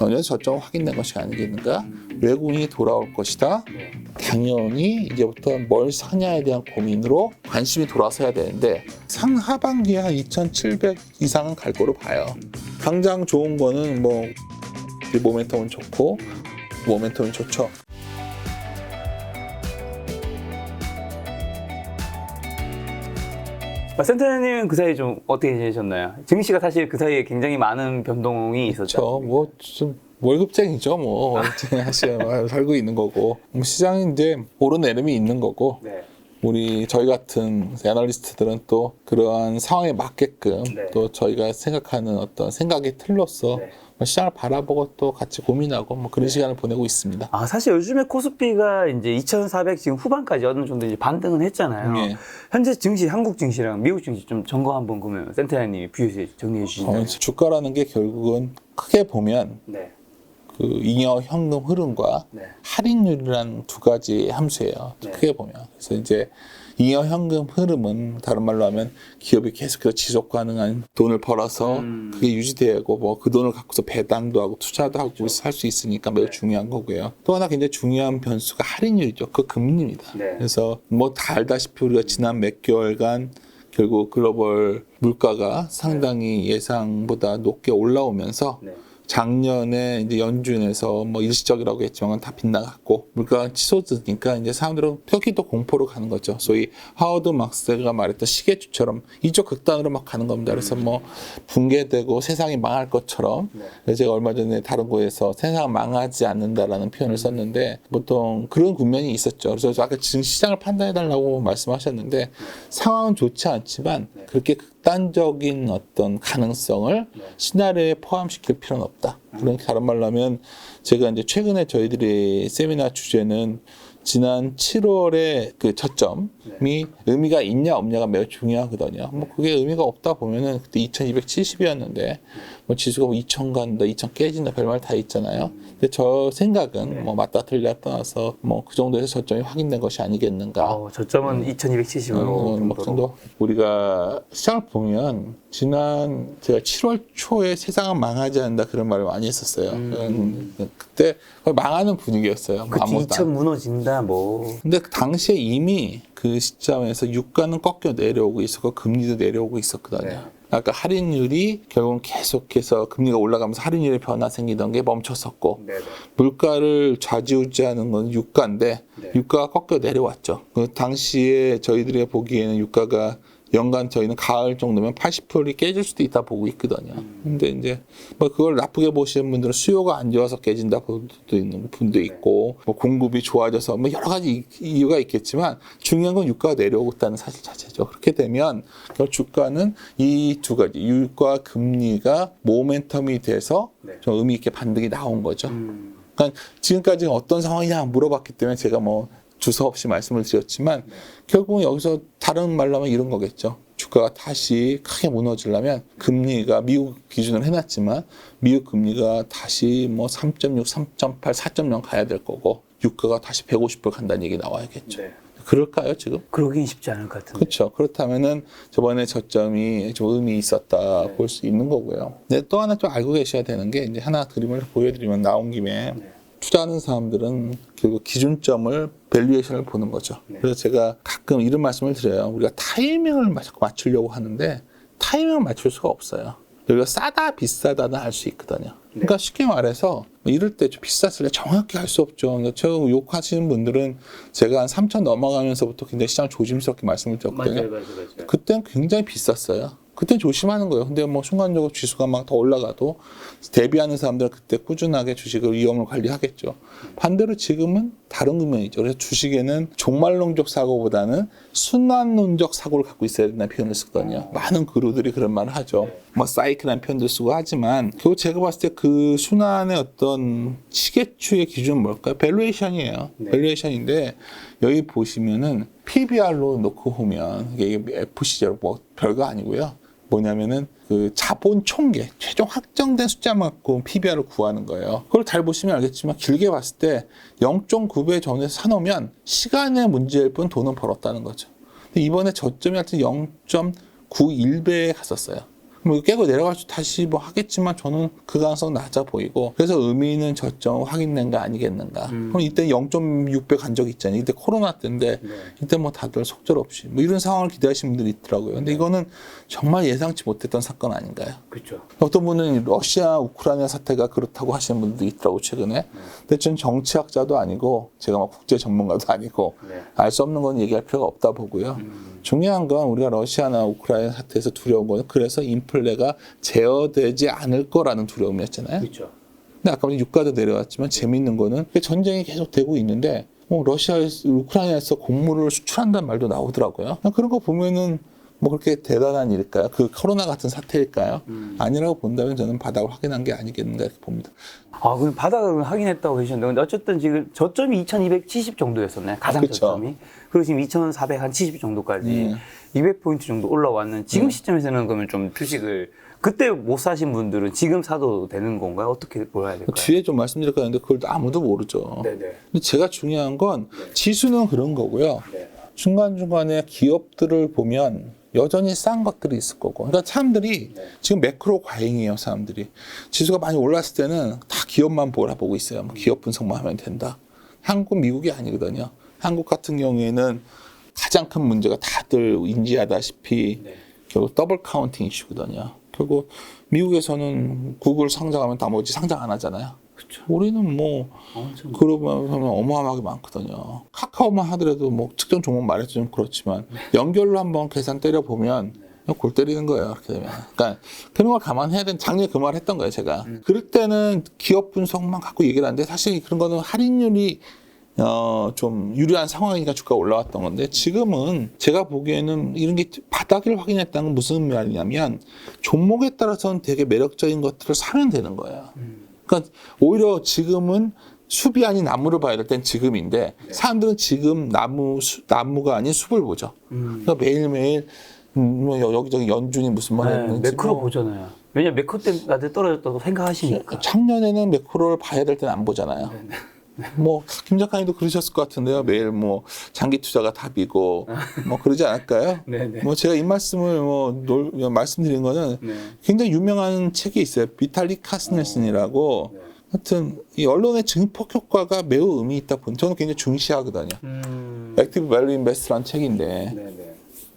어느 저점 확인된 것이 아니겠는가? 외국인이 돌아올 것이다. 당연히 이제부터 뭘 사냐에 대한 고민으로 관심이 돌아서야 되는데 상하반기에 한 2,700 이상은 갈 거로 봐요. 당장 좋은 거는 뭐 모멘텀은 좋고 모멘텀은 좋죠. 센터장님은 그 사이에 좀 어떻게 지내셨나요? 증시가 사실 그 사이에 굉장히 많은 변동이 있었죠. 뭐 좀 월급쟁이죠, 뭐 하시면 살고 있는 거고 시장이 이제 오르내림이 있는 거고. 네. 우리 저희 같은 애널리스트들은 또 그러한 상황에 맞게끔 네. 또 저희가 생각하는 어떤 생각의 틀로서 네. 시장을 바라보고 또 같이 고민하고 뭐 그런 시간을 보내고 있습니다. 사실 요즘에 코스피가 이제 2,400 지금 후반까지 어느 정도 이제 반등은 했잖아요. 예. 현재 증시, 한국 증시랑 미국 증시 좀 점검 한번 그러면 센터장님이 비교해서 정리해 주신다면. 주가라는 게 결국은 크게 보면 네. 그 잉여 현금 흐름과 네. 할인율이라는 두 가지 함수예요. 네. 크게 보면. 그래서 이제 잉여 현금 흐름은 다른 말로 하면 기업이 계속해서 지속 가능한 돈을 벌어서 그게 유지되고 뭐 그 돈을 갖고서 배당도 하고 투자도 하고 할 수 있으니까 매우 중요한 거고요. 또 하나 굉장히 중요한 변수가 할인율이죠. 그 금리입니다. 네. 그래서 뭐 다 알다시피 우리가 지난 몇 개월간 결국 글로벌 물가가 상당히 예상보다 높게 올라오면서 네. 작년에 이제 연준에서 뭐 일시적이라고 했지만 다 빗나갔고 물가가 치솟으니까 이제 사람들은 특히 또 공포로 가는 거죠. 소위 하워드 막스가 말했던 시계추처럼 이쪽 극단으로 막 가는 겁니다. 그래서 뭐 붕괴되고 세상이 망할 것처럼 제가 얼마 전에 다른 곳에서 세상 망하지 않는다라는 표현을 썼는데 보통 그런 국면이 있었죠. 그래서 아까 지금 시장을 판단해달라고 말씀하셨는데 상황은 좋지 않지만 그렇게 극단적인 어떤 가능성을 시나리오에 포함시킬 필요는 없다. 그러니까 다른 말로 하면 제가 이제 최근에 저희들이 세미나 주제는 지난 7월의 그 저점이 의미가 있냐 없냐가 매우 중요하거든요. 뭐 그게 의미가 없다 보면은 그때 2270이었는데 뭐 지수가 뭐 2000 간다, 2000 깨진다 별말 다 있잖아요. 근데 저 생각은 뭐 맞다 틀리다 떠나서 뭐 그 정도에서 저점이 확인된 것이 아니겠는가. 저점은 2270으로 뭐 그 정도. 우리가 시장을 보면 지난 제가 7월 초에 세상은 망하지 않는다 그런 말을 많이 했었어요. 그때 거의 망하는 분위기였어요. 뭐 그치, 2000 무너진다 뭐. 근데 그 당시에 이미 그 시점에서 유가는 꺾여 내려오고 있었고 금리도 내려오고 있었거든요. 네. 아까 할인율이 결국은 계속해서 금리가 올라가면서 할인율의 변화 생기던 게 멈췄었고 네네. 물가를 좌지우지하는 건 유가인데 유가가 꺾여 내려왔죠. 그 당시에 저희들이 보기에는 유가가 연간 저희는 가을 정도면 80%이 깨질 수도 있다 보고 있거든요. 근데 이제 뭐 그걸 나쁘게 보시는 분들은 수요가 안 좋아서 깨진다 분도 있는 분도 있고 뭐 공급이 좋아져서 뭐 여러 가지 이유가 있겠지만 중요한 건 유가가 내려오고 있다는 사실 자체죠. 그렇게 되면 주가는 이 두 가지 유가 금리가 모멘텀이 돼서 좀 의미 있게 반등이 나온 거죠. 그러니까 지금까지 어떤 상황이냐 물어봤기 때문에 제가 뭐 주서 없이 말씀을 드렸지만 결국은 여기서 다른 말로 하면 이런 거겠죠. 주가가 다시 크게 무너지려면 금리가 미국 기준으로 해놨지만 미국 금리가 다시 뭐 3.6, 3.8, 4.0 가야 될 거고 유가가 다시 150불 간다는 얘기 나와야겠죠. 그럴까요 지금? 그러긴 쉽지 않을 것 같은데. 그렇죠. 그렇다면은 저번에 저점이 좀 의미 있었다 볼 수 있는 거고요. 근데 또 하나 좀 알고 계셔야 되는 게 이제 하나 그림을 보여드리면 나온 김에 투자하는 사람들은 결국 기준점을 밸류에이션을 보는 거죠. 그래서 제가 가끔 이런 말씀을 드려요. 우리가 타이밍을 자꾸 맞추려고 하는데 타이밍을 맞출 수가 없어요. 우리가 싸다 비싸다는 알 수 있거든요. 그러니까 쉽게 말해서 이럴 때 좀 비쌌을래 정확히 알 수 없죠. 그러니까 저 욕하시는 분들은 제가 한 3천 넘어가면서부터 굉장히 시장 조심스럽게 말씀을 드렸거든요. 맞아요. 그때는 굉장히 비쌌어요. 그때 조심하는 거예요. 근데 뭐 순간적으로 지수가 막 더 올라가도 대비하는 사람들은 그때 꾸준하게 주식을 위험을 관리하겠죠. 반대로 지금은 다른 국면이죠. 그래서 주식에는 종말론적 사고보다는 순환론적 사고를 갖고 있어야 된다는 표현을 쓰거든요. 많은 그루들이 그런 말을 하죠. 뭐 사이클이라는 표현도 쓰고 하지만 결국 제가 봤을 때 그 순환의 어떤 시계추의 기준은 뭘까요? 밸류에이션이에요. 밸류에이션인데 여기 보시면은 PBR로 놓고 보면 이게 FC죠. 뭐 별거 아니고요. 뭐냐면은 그 자본 총계 최종 확정된 숫자만 갖고 PBR을 구하는 거예요. 그걸 잘 보시면 알겠지만 길게 봤을 때 0.9배 전에서 사놓으면 시간의 문제일 뿐 돈은 벌었다는 거죠. 근데 이번에 저점이 하여튼 0.91배에 갔었어요. 뭐 깨고 내려갈 수 다시 뭐 하겠지만 저는 그 가능성 낮아 보이고 그래서 의미는 저점 확인된 거 아니겠는가. 그럼 이때 0.6배 간 적이 있잖아요. 이때 코로나 때인데 이때 뭐 다들 속절없이 뭐 이런 상황을 기대하시는 분들이 있더라고요. 근데 이거는 정말 예상치 못했던 사건 아닌가요? 그렇죠. 어떤 분은 러시아 우크라이나 사태가 그렇다고 하시는 분들도 있더라고 최근에. 근데 저는 정치학자도 아니고 제가 막 국제 전문가도 아니고 알 수 없는 건 얘기할 필요가 없다 보고요. 중요한 건 우리가 러시아나 우크라이나 사태에서 두려운 거는 그래서 인플레가 제어되지 않을 거라는 두려움이었잖아요. 그렇죠. 근데 아까 유가도 내려왔지만 재미있는 거는 전쟁이 계속 되고 있는데 러시아에서 우크라이나에서 곡물을 수출한다는 말도 나오더라고요. 그런 거 보면은 뭐 그렇게 대단한 일일까요? 그 코로나 같은 사태일까요? 아니라고 본다면 저는 바닥을 확인한 게 아니겠는가 이렇게 봅니다. 아, 그럼 바닥을 확인했다고 계셨는데, 근데 어쨌든 지금 저점이 2270 정도였었나요? 가장 그쵸. 저점이. 그리고 지금 2470 정도까지 200포인트 정도 올라왔는 지금 시점에서는 그러면 좀 주식을 그때 못 사신 분들은 지금 사도 되는 건가요? 어떻게 보아야 될까요? 뒤에 좀 말씀드릴 거는데 그걸 아무도 모르죠. 네네. 근데 제가 중요한 건 지수는 그런 거고요. 네. 중간중간에 기업들을 보면 여전히 싼 것들이 있을 거고. 그러니까 사람들이 지금 매크로 과잉이에요, 사람들이. 지수가 많이 올랐을 때는 다 기업만 바라보고 있어요. 뭐 기업 분석만 하면 된다. 한국, 미국이 아니거든요. 한국 같은 경우에는 가장 큰 문제가 다들 인지하다시피 결국 더블 카운팅 이슈거든요. 결국 미국에서는 구글 상장하면 나머지 상장 안 하잖아요. 그렇죠. 우리는 뭐 그러면 어마어마하게 많거든요. 카카오만 하더라도 뭐 특정 종목 말해서 좀 그렇지만 연결로 한번 계산 때려보면 골 때리는 거예요. 그렇게 되면. 그러니까 그런 걸 감안해야 되는 작년에 그 말을 했던 거예요. 제가. 그럴 때는 기업 분석만 갖고 얘기를 하는데 사실 그런 거는 할인율이 좀 유리한 상황이니까 주가가 올라왔던 건데 지금은 제가 보기에는 이런 게 바닥을 확인했다는 건 무슨 말이냐면 종목에 따라서는 되게 매력적인 것들을 사면 되는 거예요. 그러니까 오히려 지금은 숲이 아닌 나무를 봐야 될 땐 지금인데 사람들은 지금 나무가 아닌 숲을 보죠. 그러니까 매일매일 뭐 여기저기 연준이 무슨 말 했는지 매크로 보잖아요. 왜냐면 매크로 때문에 떨어졌다고 생각하시니까. 작년에는 매크로를 봐야 될 때는 안 보잖아요. 뭐 김 작가님도 그러셨을 것 같은데요. 매일 뭐 장기 투자가 답이고 뭐 그러지 않을까요? 네네. 뭐 제가 이 말씀을 말씀드린 거는 굉장히 유명한 책이 있어요. 비탈리 카스넬슨이라고. 하여튼 이 언론의 증폭 효과가 매우 의미 있다 본 저는 굉장히 중시하거든요. 액티브 밸류 인베스트라는 책인데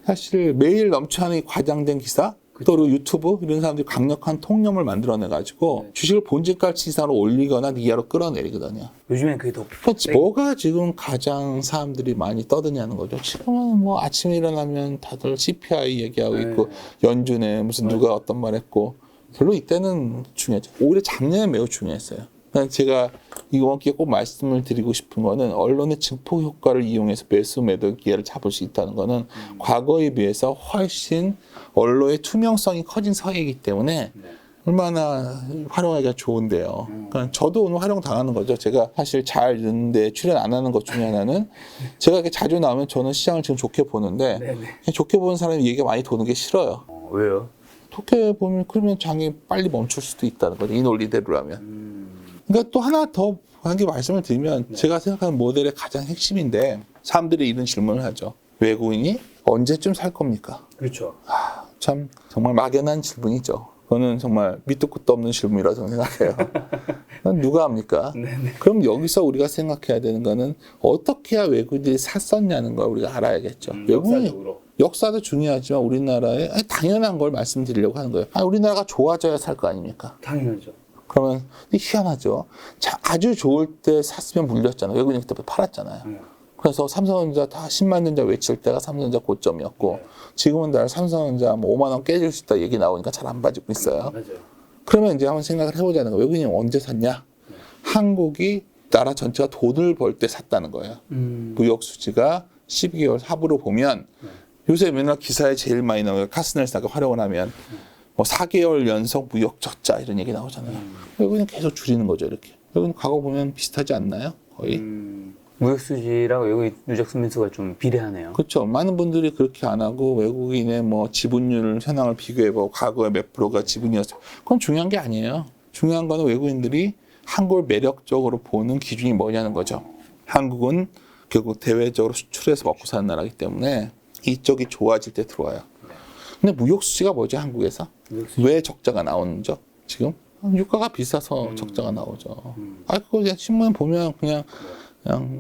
사실 매일 넘쳐나는 과장된 기사 또 그리고 유튜브 이런 사람들이 강력한 통념을 만들어내가지고 주식을 본질가치 이상으로 올리거나 이하로 끌어내리거든요. 요즘엔 그게 더 뭐가 지금 가장 사람들이 많이 떠드냐는 거죠. 지금은 뭐 아침에 일어나면 다들 CPI 얘기하고 있고 연준에 무슨 누가 어떤 말 했고 별로 이때는 중요하죠. 오히려 작년에 매우 중요했어요. 제가 이번 기회에 꼭 말씀을 드리고 싶은 거는 언론의 증폭 효과를 이용해서 매수 매도 기회를 잡을 수 있다는 거는 과거에 비해서 훨씬 언론의 투명성이 커진 서해이기 때문에 얼마나 활용하기가 좋은데요. 그러니까 저도 오늘 활용 당하는 거죠. 제가 사실 잘 듣는데 출연 안 하는 것 중에 하나는 제가 이렇게 자주 나오면 저는 시장을 지금 좋게 보는데 좋게 보는 사람이 얘기가 많이 도는 게 싫어요. 왜요? 좋게 보면 그러면 장이 빨리 멈출 수도 있다는 거죠. 이 논리대로라면. 그러니까 또 하나 더 한 개 말씀을 드리면 제가 생각하는 모델의 가장 핵심인데 사람들이 이런 질문을 하죠. 외국인이 언제쯤 살 겁니까? 그렇죠. 참 정말 막연한 질문이죠. 그거는 정말 밑도 끝도 없는 질문이라고 저는 생각해요. 그건 누가 합니까? 그럼 여기서 우리가 생각해야 되는 거는 어떻게 해야 외국인들이 샀었냐는 걸 우리가 알아야겠죠. 외국인이 역사도 중요하지만 우리나라의 당연한 걸 말씀드리려고 하는 거예요. 우리나라가 좋아져야 살 거 아닙니까? 당연하죠. 그러면 희한하죠. 아주 좋을 때 샀으면 물렸잖아요. 외국인이 그때 팔았잖아요. 그래서 삼성전자 다 10만 전자 외칠 때가 삼성전자 고점이었고 지금은 날 삼성전자 뭐 5만 원 깨질 수 있다 얘기 나오니까 잘 안 빠지고 있어요. 맞아요. 그러면 이제 한번 생각을 해보자는 거예요. 외국인이 언제 샀냐? 한국이 나라 전체가 돈을 벌 때 샀다는 거예요. 무역 수지가 12개월 합으로 보면 요새 맨날 기사에 제일 많이 나와요. 카스넬스가 활용을 하면 뭐 4개월 연속 무역 적자 이런 얘기 나오잖아요. 외국인은 계속 줄이는 거죠, 이렇게. 외국인 과거 보면 비슷하지 않나요? 거의. 무역 수지랑 외국인 누적 수매수가 좀 비례하네요. 그렇죠. 많은 분들이 그렇게 안 하고 외국인의 뭐 지분율 현황을 비교해보고 과거에 몇 프로가 지분이었어요. 그건 중요한 게 아니에요. 중요한 거는 외국인들이 한국을 매력적으로 보는 기준이 뭐냐는 거죠. 한국은 결국 대외적으로 수출해서 먹고 사는 나라이기 때문에 이쪽이 좋아질 때 들어와요. 근데 무역 수지가 뭐죠, 한국에서? 왜 적자가 나오는죠? 지금 유가가 비싸서 적자가 나오죠. 그거 그냥 신문 보면 그냥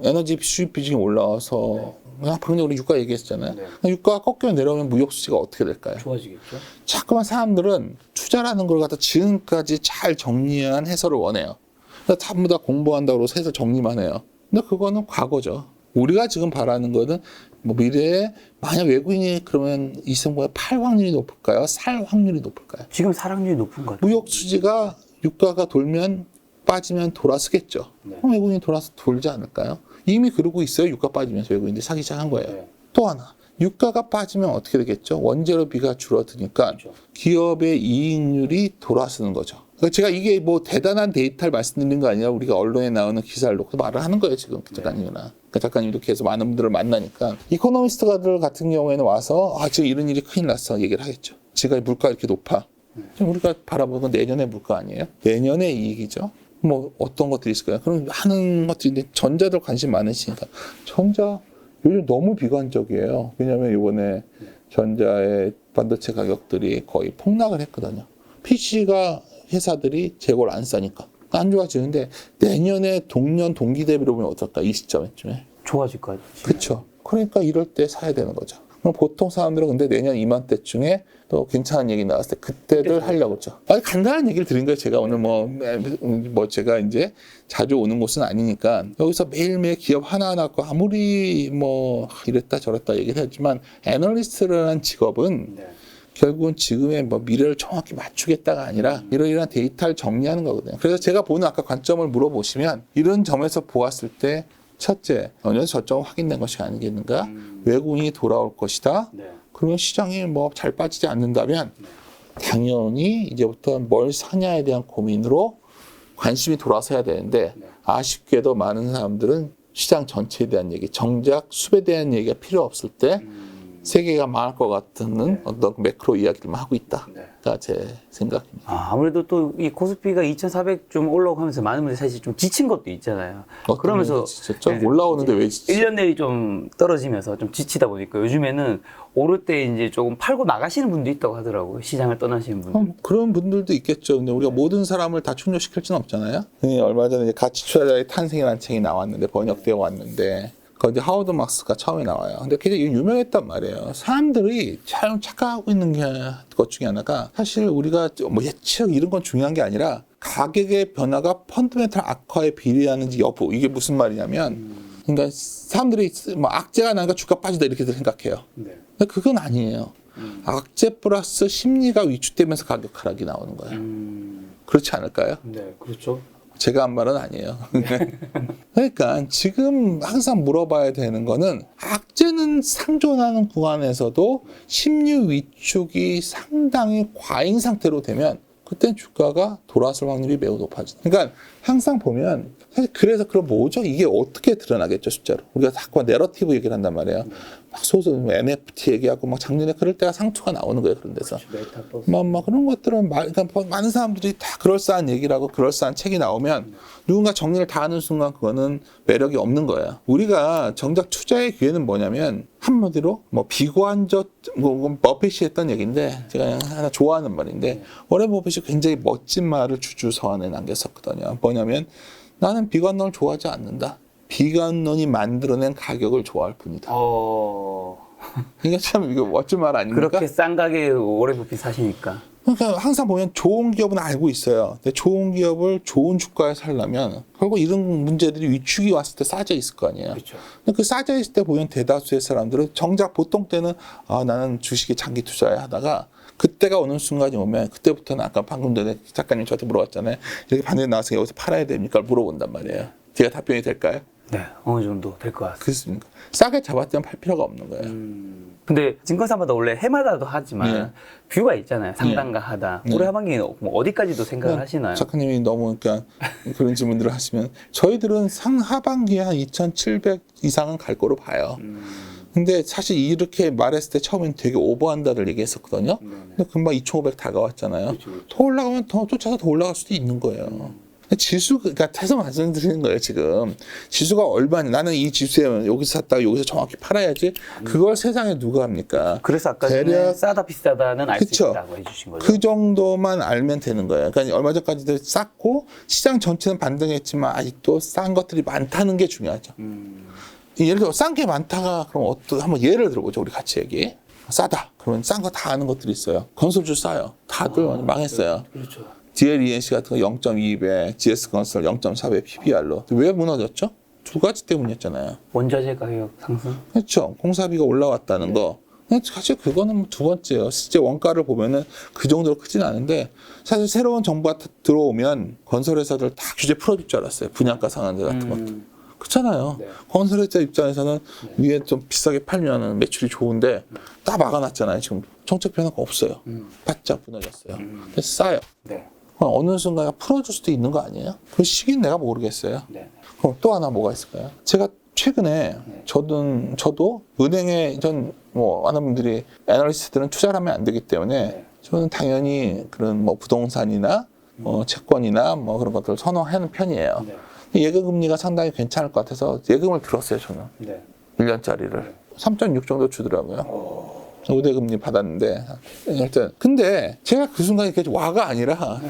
에너지 수입 비중이 올라와서 그냥 방금 우리 유가 얘기했잖아요. 유가가 꺾여 내려오면 무역 수지가 어떻게 될까요? 좋아지겠죠. 자꾸만 사람들은 투자라는 걸 갖다 지금까지 잘 정리한 해설을 원해요. 그래서 전부 다 공부한다고 해서 해설 정리만 해요. 근데 그거는 과거죠. 우리가 지금 바라는 거는 뭐 미래에 만약 외국인이 그러면 이승보에 팔 확률이 높을까요? 살 확률이 높을까요? 지금 사랑률이 높은 것 같아요. 무역 수지가 유가가 돌면 빠지면 돌아서겠죠. 그럼 외국인이 돌아서 돌지 않을까요? 이미 그러고 있어요. 유가 빠지면서 외국인들이 사기 시작한 거예요. 또 하나, 유가가 빠지면 어떻게 되겠죠? 원재료비가 줄어드니까 기업의 이익률이 돌아서는 거죠. 그러니까 제가 이게 뭐 대단한 데이터를 말씀드리는 거 아니라 우리가 언론에 나오는 기사를 놓고 말을 하는 거예요, 지금 작가님이나. 그러니까 작가님도 계속 많은 분들을 만나니까 이코노미스트들 같은 경우에는 와서 지금 이런 일이 큰일 났어 얘기를 하겠죠. 지금 물가 이렇게 높아. 지금 우리가 바라보는 건 내년의 물가 아니에요? 내년의 이익이죠. 뭐 어떤 것들이 있을까요? 그럼 많은 것들인데 전자들 관심 많으시니까 전자 요즘 너무 비관적이에요. 왜냐하면 이번에 전자의 반도체 가격들이 거의 폭락을 했거든요. PC가 회사들이 재고를 안 싸니까 안 좋아지는데 내년에 동년 동기 대비로 보면 어떨까? 이 시점쯤에 좋아질 것 같아요. 그렇죠. 그러니까 이럴 때 사야 되는 거죠. 그럼 보통 사람들은 근데 내년 이맘때쯤에 또 괜찮은 얘기 나왔을 때 그때를 하려고 그러죠. 간단한 얘기를 드린 거예요. 제가 오늘 뭐 제가 이제 자주 오는 곳은 아니니까 여기서 매일매일 기업 하나하나 거 아무리 뭐 이랬다 저랬다 얘기를 했지만 애널리스트라는 직업은 결국은 지금의 뭐 미래를 정확히 맞추겠다가 아니라 이러이러한 데이터를 정리하는 거거든요. 그래서 제가 보는 아까 관점을 물어보시면 이런 점에서 보았을 때 첫째, 어느 저점은 확인된 것이 아니겠는가? 외국인이 돌아올 것이다. 그러면 시장이 뭐 잘 빠지지 않는다면 당연히 이제부터 뭘 사냐에 대한 고민으로 관심이 돌아서야 되는데 아쉽게도 많은 사람들은 시장 전체에 대한 얘기, 정작 수에 대한 얘기가 필요 없을 때 세계가 망할 것 같은 어떤 매크로 이야기들만 하고 있다가 제 생각입니다. 아무래도 또 이 코스피가 2,400 좀 올라오고 하면서 많은 분들이 사실 좀 지친 것도 있잖아요. 그러면서 올라오는데 왜 지쳐? 1년 내리 좀 떨어지면서 좀 지치다 보니까 요즘에는 오를 때 이제 조금 팔고 나가시는 분도 있다고 하더라고요. 시장을 떠나시는 분들. 그런 분들도 있겠죠. 근데 우리가 모든 사람을 다 충족시킬 수는 없잖아요. 얼마 전에 가치 투자자의 탄생이라는 책이 나왔는데 번역되어 왔는데 거기 하워드 막스가 처음에 나와요. 근데 굉장히 유명했단 말이에요. 사람들이 참 착각하고 있는 것 중에 하나가 사실 우리가 뭐 예측 이런 건 중요한 게 아니라 가격의 변화가 펀더멘탈 악화에 비례하는지 여부. 이게 무슨 말이냐면 그러니까 사람들이 뭐 악재가 나니까 주가 빠지다 이렇게 생각해요. 근데 그건 아니에요. 악재 플러스 심리가 위축되면서 가격 하락이 나오는 거예요. 그렇지 않을까요? 네, 그렇죠. 제가 한 말은 아니에요. 그러니까 지금 항상 물어봐야 되는 거는 악재는 상존하는 구간에서도 심리 위축이 상당히 과잉 상태로 되면 그땐 주가가 돌아설 확률이 매우 높아져요. 그러니까 항상 보면 사실 그래서 그럼 뭐죠? 이게 어떻게 드러나겠죠, 숫자로. 우리가 자꾸 내러티브 얘기를 한단 말이에요. 막 소설, NFT 얘기하고 막 작년에 그럴 때가 상투가 나오는 거예요, 그런 데서. 막 그런 것들은 그러니까 많은 사람들이 다 그럴싸한 얘기를 하고 그럴싸한 책이 나오면 누군가 정리를 다 하는 순간 그거는 매력이 없는 거예요. 우리가 정작 투자의 기회는 뭐냐면 한마디로 뭐 비관적, 뭐 버핏이 했던 얘기인데 제가 그냥 하나 좋아하는 말인데 워렌 버핏이 굉장히 멋진 말을 주주서한에 남겼었거든요. 뭐냐면 나는 비관론을 좋아하지 않는다. 비관론이 만들어낸 가격을 좋아할 뿐이다. 이게 참 이거 멋진 말 아닙니까? 그렇게 싼 가격에 오래 부피 사시니까. 그러니까 항상 보면 좋은 기업은 알고 있어요. 근데 좋은 기업을 좋은 주가에 살려면 결국 이런 문제들이 위축이 왔을 때 싸져 있을 거 아니에요. 그렇죠. 근데 그 싸져 있을 때 보면 대다수의 사람들은 정작 보통 때는 나는 주식에 장기 투자해 하다가 그때가 오는 순간이 오면 그때부터는 아까 방금 전에 작가님 저한테 물어봤잖아요. 이렇게 반대에 나와서 여기서 팔아야 됩니까? 물어본단 말이에요. 제가 답변이 될까요? 네, 어느 정도 될 것 같습니다. 그렇습니까? 싸게 잡았더니 팔 필요가 없는 거예요. 근데 증권사마다 원래 해마다도 하지만 뷰가 있잖아요. 상단과 하단. 올해 하반기에는 뭐 어디까지도 생각을 하시나요? 작가님이 너무 그러니까 그런 질문들을 하시면 저희들은 상하반기에 한 2,700 이상은 갈 거로 봐요. 근데 사실 이렇게 말했을 때 처음엔 되게 오버한다를 얘기했었거든요. 근데 금방 2,500 다가왔잖아요. 더 올라가면 더 쫓아서 더 올라갈 수도 있는 거예요. 지수, 그러니까 해서 말씀드리는 거예요, 지금. 지수가 얼마냐. 나는 이 지수에 여기서 샀다가 여기서 정확히 팔아야지. 그걸 세상에 누가 합니까? 그래서 아까 전에 대략 싸다 비싸다는 알 수 그쵸. 있다고 해주신 거죠. 그 정도만 알면 되는 거예요. 그러니까 얼마 전까지도 쌌고 시장 전체는 반등했지만 아직도 싼 것들이 많다는 게 중요하죠. 예를 들어 싼 게 많다가 그럼 한번 예를 들어보죠. 우리 같이 얘기. 싸다. 그러면 싼 거 다 아는 것들이 있어요. 건설주 싸요. 다들 망했어요. 그렇죠. DLENC 같은 거 0.2배, GS건설 0.4배 PBR로. 왜 무너졌죠? 두 가지 때문이었잖아요. 원자재 가격 상승. 그렇죠. 공사비가 올라왔다는 거. 사실 그거는 두 번째예요. 실제 원가를 보면은 그 정도로 크진 않은데 사실 새로운 정부가 들어오면 건설회사들 다 규제 풀어줄 줄 알았어요. 분양가 상한제 같은 것도. 그렇잖아요. 네. 건설회사 입장에서는 위에 좀 비싸게 팔면 매출이 좋은데 다 막아놨잖아요. 지금 정책 변화가 없어요. 바짝 무너졌어요. 그래서 싸요. 네. 어느 순간에 풀어줄 수도 있는 거 아니에요? 그 시기는 내가 모르겠어요. 네. 그럼 또 하나 뭐가 있을까요? 제가 최근에 저도 은행에 많은 분들이 애널리스트들은 투자를 하면 안 되기 때문에 저는 당연히 그런 부동산이나 채권이나 그런 것들을 선호하는 편이에요. 네. 예금 금리가 상당히 괜찮을 것 같아서 예금을 들었어요, 저는. 네. 1년짜리를. 3.6 정도 주더라고요. 우대금리 받았는데. 하여튼. 근데 제가 그 순간에 그게 와가 아니라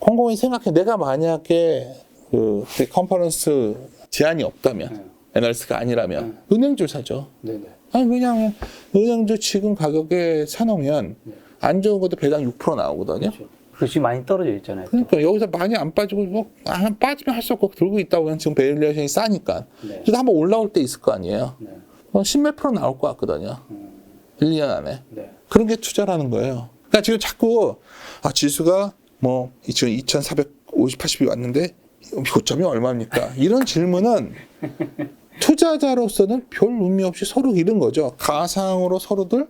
곰곰이 생각해. 내가 만약에 그 컨퍼런스 제한이 없다면, 애널리스트가 아니라면, 은행주 사죠. 네네. 아니, 왜냐하면 은행주 지금 가격에 사놓으면 안 좋은 것도 배당 6% 나오거든요. 그렇죠. 그리고 지금 많이 떨어져 있잖아요. 또. 그러니까 여기서 많이 안 빠지고 빠지면 할 수 없고 들고 있다고 그냥 지금 베일리에이션이 싸니까. 네. 그래서 한번 올라올 때 있을 거 아니에요. 네. 10몇 프로 나올 것 같거든요. 1, 2년 안에. 네. 그런 게 투자라는 거예요. 그러니까 지금 자꾸 지수가 2,450, 80이 왔는데 고점이 얼마입니까? 이런 질문은 투자자로서는 별 의미 없이 서로 잃은 거죠. 가상으로 서로들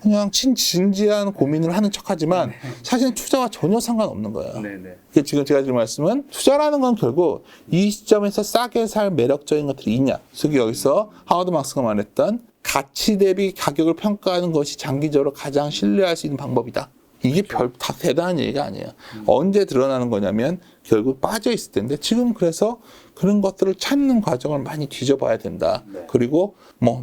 그냥 진지한 고민을 하는 척하지만 사실은 투자와 전혀 상관없는 거예요. 네네. 지금 제가 드린 말씀은 투자라는 건 결국 이 시점에서 싸게 살 매력적인 것들이 있냐. 그래서 여기서 하워드 막스가 말했던 가치 대비 가격을 평가하는 것이 장기적으로 가장 신뢰할 수 있는 방법이다. 이게 다 대단한 얘기가 아니에요. 언제 드러나는 거냐면 결국 빠져 있을 텐데 지금 그래서 그런 것들을 찾는 과정을 많이 뒤져봐야 된다. 네. 그리고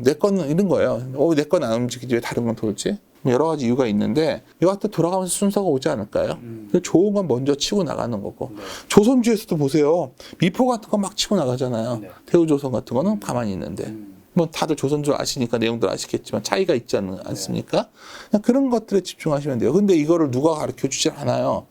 내 거는 이런 거예요. 내 건 안 움직이지 왜 다른 건 돌지? 여러 가지 이유가 있는데 이것도 돌아가면서 순서가 오지 않을까요? 좋은 건 먼저 치고 나가는 거고. 네. 조선주에서도 보세요. 미포 같은 거 막 치고 나가잖아요. 네. 대우조선 같은 거는 가만히 있는데. 다들 조선주 아시니까 내용들 아시겠지만 차이가 있지 않습니까? 그냥 그런 것들에 집중하시면 돼요. 근데 이거를 누가 가르쳐 주지 않아요.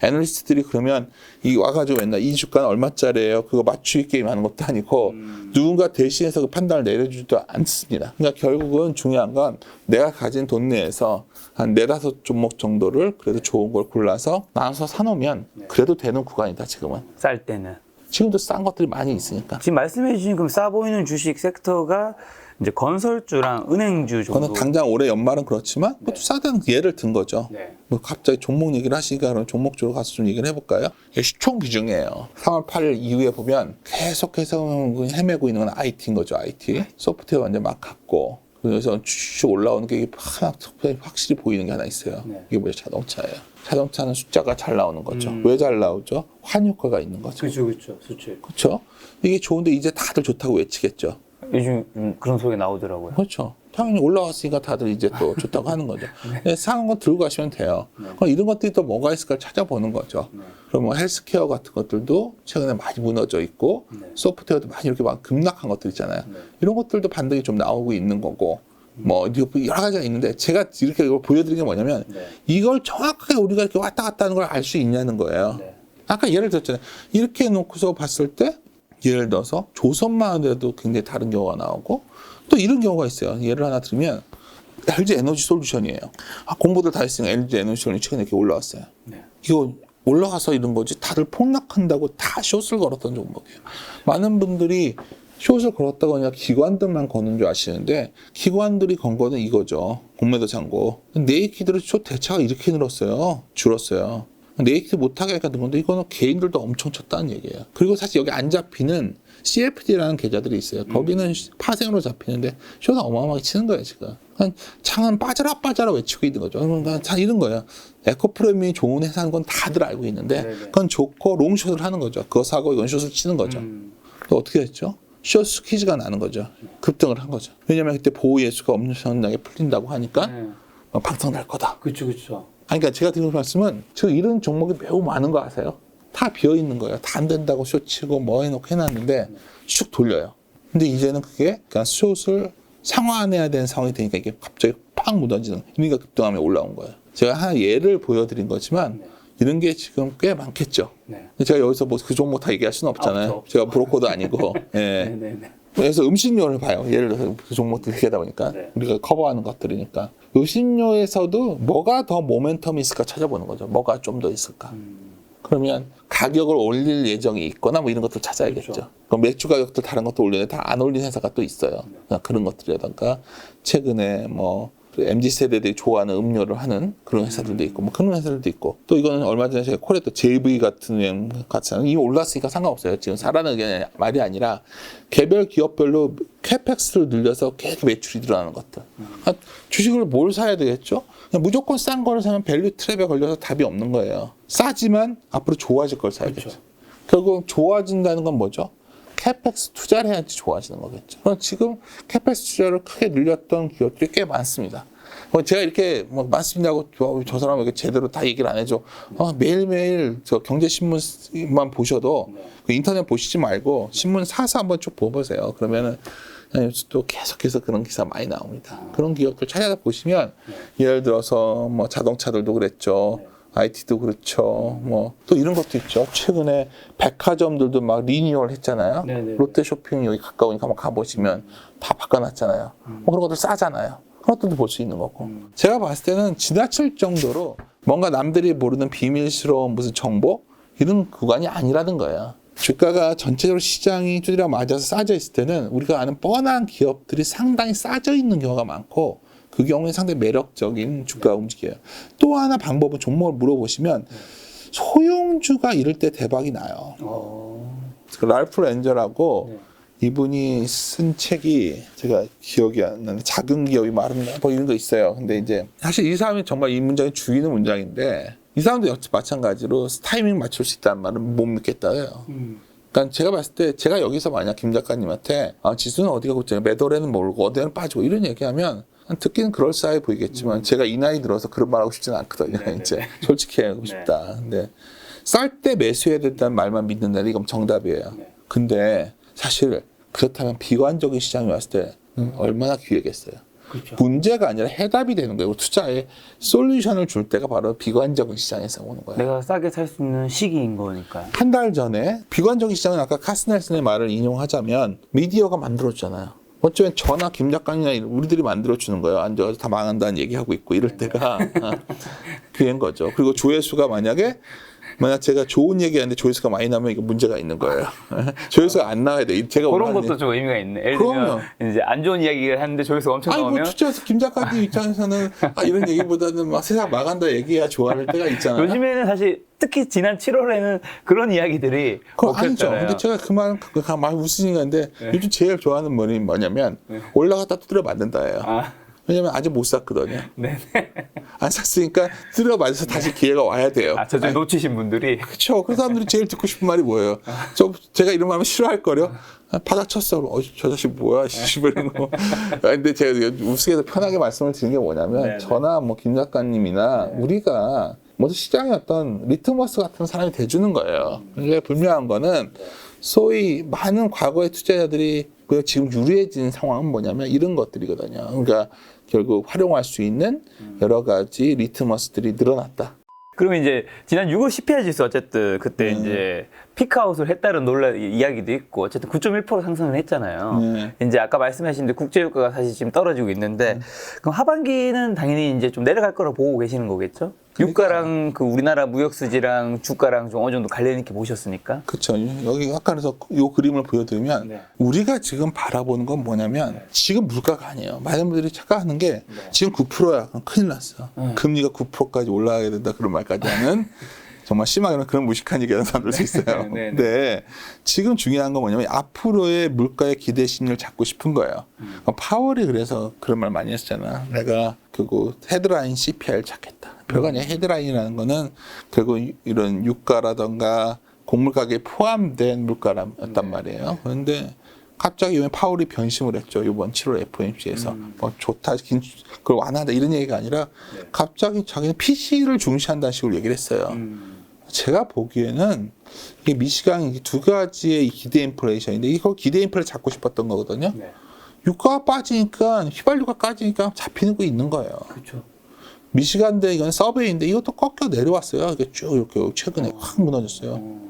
애널리스트들이 그러면 와가지고 맨날 이 주가는 얼마짜리예요? 그거 맞추기 게임 하는 것도 아니고 누군가 대신해서 그 판단을 내려주지도 않습니다. 그러니까 결국은 중요한 건 내가 가진 돈 내에서 한 4-5 종목 정도를 그래도 좋은 걸 골라서 나눠서 사놓으면 그래도 되는 구간이다, 지금은. 쌀 때는. 지금도 싼 것들이 많이 있으니까. 지금 말씀해 주신 그럼 싸 보이는 주식 섹터가 이제 건설주랑 은행주 정도. 그거는 당장 올해 연말은 그렇지만 그것도 싸다는 예를 든 거죠. 네. 갑자기 종목 얘기를 하시니까 그럼 종목 쪽으로 가서 좀 얘기를 해볼까요? 이게 시총 비중이에요. 3월 8일 이후에 보면 계속해서 헤매고 있는 건 IT인 거죠. IT. 소프트웨어 완전 막 갔고 그래서 쭉 올라오는 게 하나 확실히 보이는 게 하나 있어요. 네. 이게 뭐죠? 자동차예요. 자동차는 숫자가 잘 나오는 거죠. 왜 잘 나오죠? 환효과가 있는 거죠. 그렇죠. 수출. 그렇죠? 이게 좋은데 이제 다들 좋다고 외치겠죠. 요즘 그런 소리 나오더라고요. 그렇죠. 당연히 올라왔으니까 다들 이제 또 좋다고 하는 거죠. 사는 거 들고 가시면 돼요. 그럼 이런 것들이 또 뭐가 있을까 찾아보는 거죠. 그럼 헬스케어 같은 것들도 최근에 많이 무너져 있고 소프트웨어도 많이 이렇게 막 급락한 것들 있잖아요. 이런 것들도 반등이 좀 나오고 있는 거고 여러 가지가 있는데 제가 이렇게 이걸 보여드린 게 뭐냐면 이걸 정확하게 우리가 이렇게 왔다 갔다 하는 걸 알 수 있냐는 거예요. 아까 예를 들었잖아요. 이렇게 놓고서 봤을 때 예를 들어서 조선만 하더라도 굉장히 다른 경우가 나오고 또 이런 경우가 있어요. 예를 하나 들면 LG 에너지 솔루션이에요. 공부들 다 했으니까 LG 에너지 솔루션이 최근에 이렇게 올라왔어요. 이거 올라가서 이런 거지 다들 폭락한다고 다 숏을 걸었던 종목이에요. 많은 분들이 숏을 걸었다고 하니까 기관들만 거는 줄 아시는데 기관들이 건 거는 이거죠. 공매도 잔고. 네이키드로 숏 대차가 이렇게 늘었어요. 줄었어요. 네이트 못하게 하니까 는 건데 이거는 개인들도 엄청 쳤다는 얘기예요. 그리고 사실 여기 안 잡히는 CFD라는 계좌들이 있어요. 거기는 파생으로 잡히는데 숏은 어마어마하게 치는 거예요 지금. 창은 빠져라 외치고 있는 거죠. 그러니까 다 이런 거예요. 에코프로임이 좋은 회사인 건 다들 알고 있는데 그건 좋고 롱숏을 하는 거죠. 그거 사고 이건 숏을 치는 거죠. 또 어떻게 됐죠? 숏 스퀴즈가 나는 거죠. 급등을 한 거죠. 왜냐면 그때 보호 예수가 엄청나게 풀린다고 하니까 방송 날 거다. 그렇죠. 그러니까 제가 드리는 말씀은 지금 이런 종목이 매우 많은 거 아세요? 다 비어 있는 거예요. 다 안 된다고 숏 치고 뭐 해놓고 해놨는데 쭉 돌려요. 근데 이제는 그게 그냥 숏을 상환해야 되는 상황이 되니까 이게 갑자기 팍 무너지는, 그러니까 급등하면 올라온 거예요. 제가 하나 예를 보여드린 거지만 이런 게 지금 꽤 많겠죠. 근데 제가 여기서 뭐 그 종목 다 얘기할 수는 없잖아요. 제가 브로커도 아니고. 예. 그래서 음식료를 봐요. 예를 들어서 그 종목들 얘기하다 보니까 우리가 커버하는 것들이니까 음식료에서도 뭐가 더 모멘텀이 있을까 찾아보는 거죠. 뭐가 좀 더 있을까. 그러면 가격을 올릴 예정이 있거나 뭐 이런 것들 찾아야겠죠. 그럼 매출 가격도 다른 것도 올리는데 다 안 올린 회사가 또 있어요. 그런 것들이라든가 최근에 뭐 MZ세대들이 좋아하는 음료를 하는 그런 회사들도 있고 뭐 그런 회사들도 있고, 또 이거는 얼마 전에 제가 콜했던 JV 같은 유행 같이 하는, 이거 올랐으니까 상관없어요. 지금 사라는 게 말이 아니라 개별 기업별로 캐펙스를 늘려서 계속 매출이 늘어나는 것들. 주식을 뭘 사야 되겠죠? 그냥 무조건 싼 거를 사면 밸류 트랩에 걸려서 답이 없는 거예요. 싸지만 앞으로 좋아질 걸 사야겠죠. 결국 좋아진다는 건 뭐죠? 캐펙스 투자를 해야지 좋아지는 거겠죠. 그럼 지금 캐펙스 투자를 크게 늘렸던 기업들이 꽤 많습니다. 제가 이렇게 뭐 많습니다고 저 사람 왜 이렇게 제대로 다 얘기를 안 해줘. 매일매일 저 경제신문만 보셔도 인터넷 보시지 말고 신문 사서 한번 쭉 보세요. 그러면은 또 계속해서 그런 기사 많이 나옵니다. 그런 기업들 찾아보시면 예를 들어서 뭐 자동차들도 그랬죠. IT도 그렇죠. 뭐 또 이런 것도 있죠. 최근에 백화점들도 막 리뉴얼 했잖아요. 롯데쇼핑 여기 가까우니까 한번 가보시면 다 바꿔놨잖아요. 뭐 그런 것들 싸잖아요. 그런 것들도 볼 수 있는 거고. 제가 봤을 때는 지나칠 정도로 뭔가 남들이 모르는 비밀스러운 무슨 정보 이런 구간이 아니라는 거예요. 주가가 전체적으로 시장이 두드려 맞아서 싸져 있을 때는 우리가 아는 뻔한 기업들이 상당히 싸져 있는 경우가 많고, 그 경우에 상당히 매력적인 주가가 움직여요. 또 하나 방법은 종목을 물어보시면 소형주가 이럴 때 대박이 나요. 그 랄프 렌저라고 이분이 쓴 책이 제가 기억이 안 나는데 작은 기업이 말은 뭐 이런 거 있어요. 근데 이제 사실 이 사람이 정말 이 문장이 죽이는 문장인데 이 사람도 역시 마찬가지로 타이밍 맞출 수 있다는 말은 못 믿겠다요. 그러니까 제가 봤을 때 제가 여기서 만약 김 작가님한테 지수는 어디가 고쳐요? 매도래는 모르고 어디는 빠지고 이런 얘기하면 듣기는 그럴싸해 보이겠지만 제가 이 나이 들어서 그런 말 하고 싶지는 않거든요. 이제 솔직히 하고 싶다. 근데 쌀 때 매수해야 된다는 말만 믿는다는 이건 정답이에요. 근데 사실 그렇다면 비관적인 시장이 왔을 때 얼마나 기회겠어요. 문제가 아니라 해답이 되는 거예요. 투자에 솔루션을 줄 때가 바로 비관적인 시장에서 오는 거예요. 내가 싸게 살 수 있는 시기인 거니까요. 한 달 전에 비관적인 시장은 아까 카스넬슨의 말을 인용하자면 미디어가 만들어주잖아요. 어쩌면 저나 김 작가님이나 우리들이 만들어주는 거예요. 앉아서 다 망한다는 얘기하고 있고 이럴 때가 그런 거죠. 그리고 조회수가 만약 제가 좋은 얘기하는데 조회수가 많이 나면 이거 문제가 있는 거예요. 조회수가 안 나와야 돼. 제가 그런 것도 좀 의미가 있네. 예를 들면 이제 안 좋은 이야기를 하는데 조회수가 엄청 나오면 뭐 투자해서 김 작가님 입장에서는 이런 얘기보다는 막 세상 망한다 얘기해야 좋아할 때가 있잖아요. 요즘에는 사실 특히 지난 7월에는 그런 이야기들이 아니죠. 근데 제가 그 말 무슨 얘기인데 요즘 제일 좋아하는 말이 뭐냐면 올라갔다 두드려 맞는다예요. 왜냐면 아직 못 샀거든요. 안 샀으니까 두드려 맞아서 다시 기회가 와야 돼요. 저좀 놓치신 분들이. 그렇죠. 그 사람들이 제일 듣고 싶은 말이 뭐예요? 제가 이런 말 하면 싫어할 거려? 바닥 쳤어. 저 자식 뭐야? 이런 거. 근데 제가 우스개서 편하게 말씀을 드리는 게 뭐냐면 저나 뭐 김 작가님이나 우리가 모두 시장의 어떤 리트머스 같은 사람이 돼주는 거예요. 그게 분명한 거는 소위 많은 과거의 투자자들이 지금 유리해진 상황은 뭐냐면 이런 것들이거든요. 그러니까 결국 활용할 수 있는 여러 가지 리트머스들이 늘어났다. 그러면 이제 지난 6월 CPI 지수 어쨌든 그때 이제 피크아웃을 했다는 이야기도 있고 어쨌든 9.1% 상승을 했잖아요. 이제 아까 말씀하신 대로 국제유가가 사실 지금 떨어지고 있는데 그럼 하반기는 당연히 이제 좀 내려갈 거라고 보고 계시는 거겠죠? 유가랑 그 우리나라 무역 수지랑 주가랑 좀 어느 정도 관련 있게 보셨으니까. 그렇죠. 여기 아까 그래서 이 그림을 보여드리면 우리가 지금 바라보는 건 뭐냐면 지금 물가가 아니에요. 많은 분들이 착각하는 게 지금 9%야. 그럼 큰일 났어. 금리가 9%까지 올라가야 된다 그런 말까지 하는 정말 심하게는 그런 무식한 얘기하는 사람들도 있어요. 네, 네, 네. 근데 지금 중요한 건 뭐냐면 앞으로의 물가의 기대 심리를 잡고 싶은 거예요. 파월이 그래서 그런 말 많이 했잖아. 내가 결국 헤드라인 CPI를 찾겠다. 별거 아니야. 헤드라인이라는 거는 결국 이런 유가라던가 곡물 가격에 포함된 물가였단 말이에요. 그런데 갑자기 왜 파월이 변심을 했죠. 이번 7월 FOMC에서 뭐 좋다, 그걸 완화한다 이런 얘기가 아니라 갑자기 자기는 PC를 중시한다는 식으로 얘기를 했어요. 제가 보기에는 이게 미시간이 두 가지의 기대 인플레이션인데 이걸 기대 인플레 잡고 싶었던 거거든요. 네. 유가가 빠지니까 휘발유가 까지니까 잡히는 거 있는 거예요. 그렇죠. 미시간대 이건 서베이인데 이것도 꺾여 내려왔어요. 이게 쭉 이렇게 최근에 확 무너졌어요.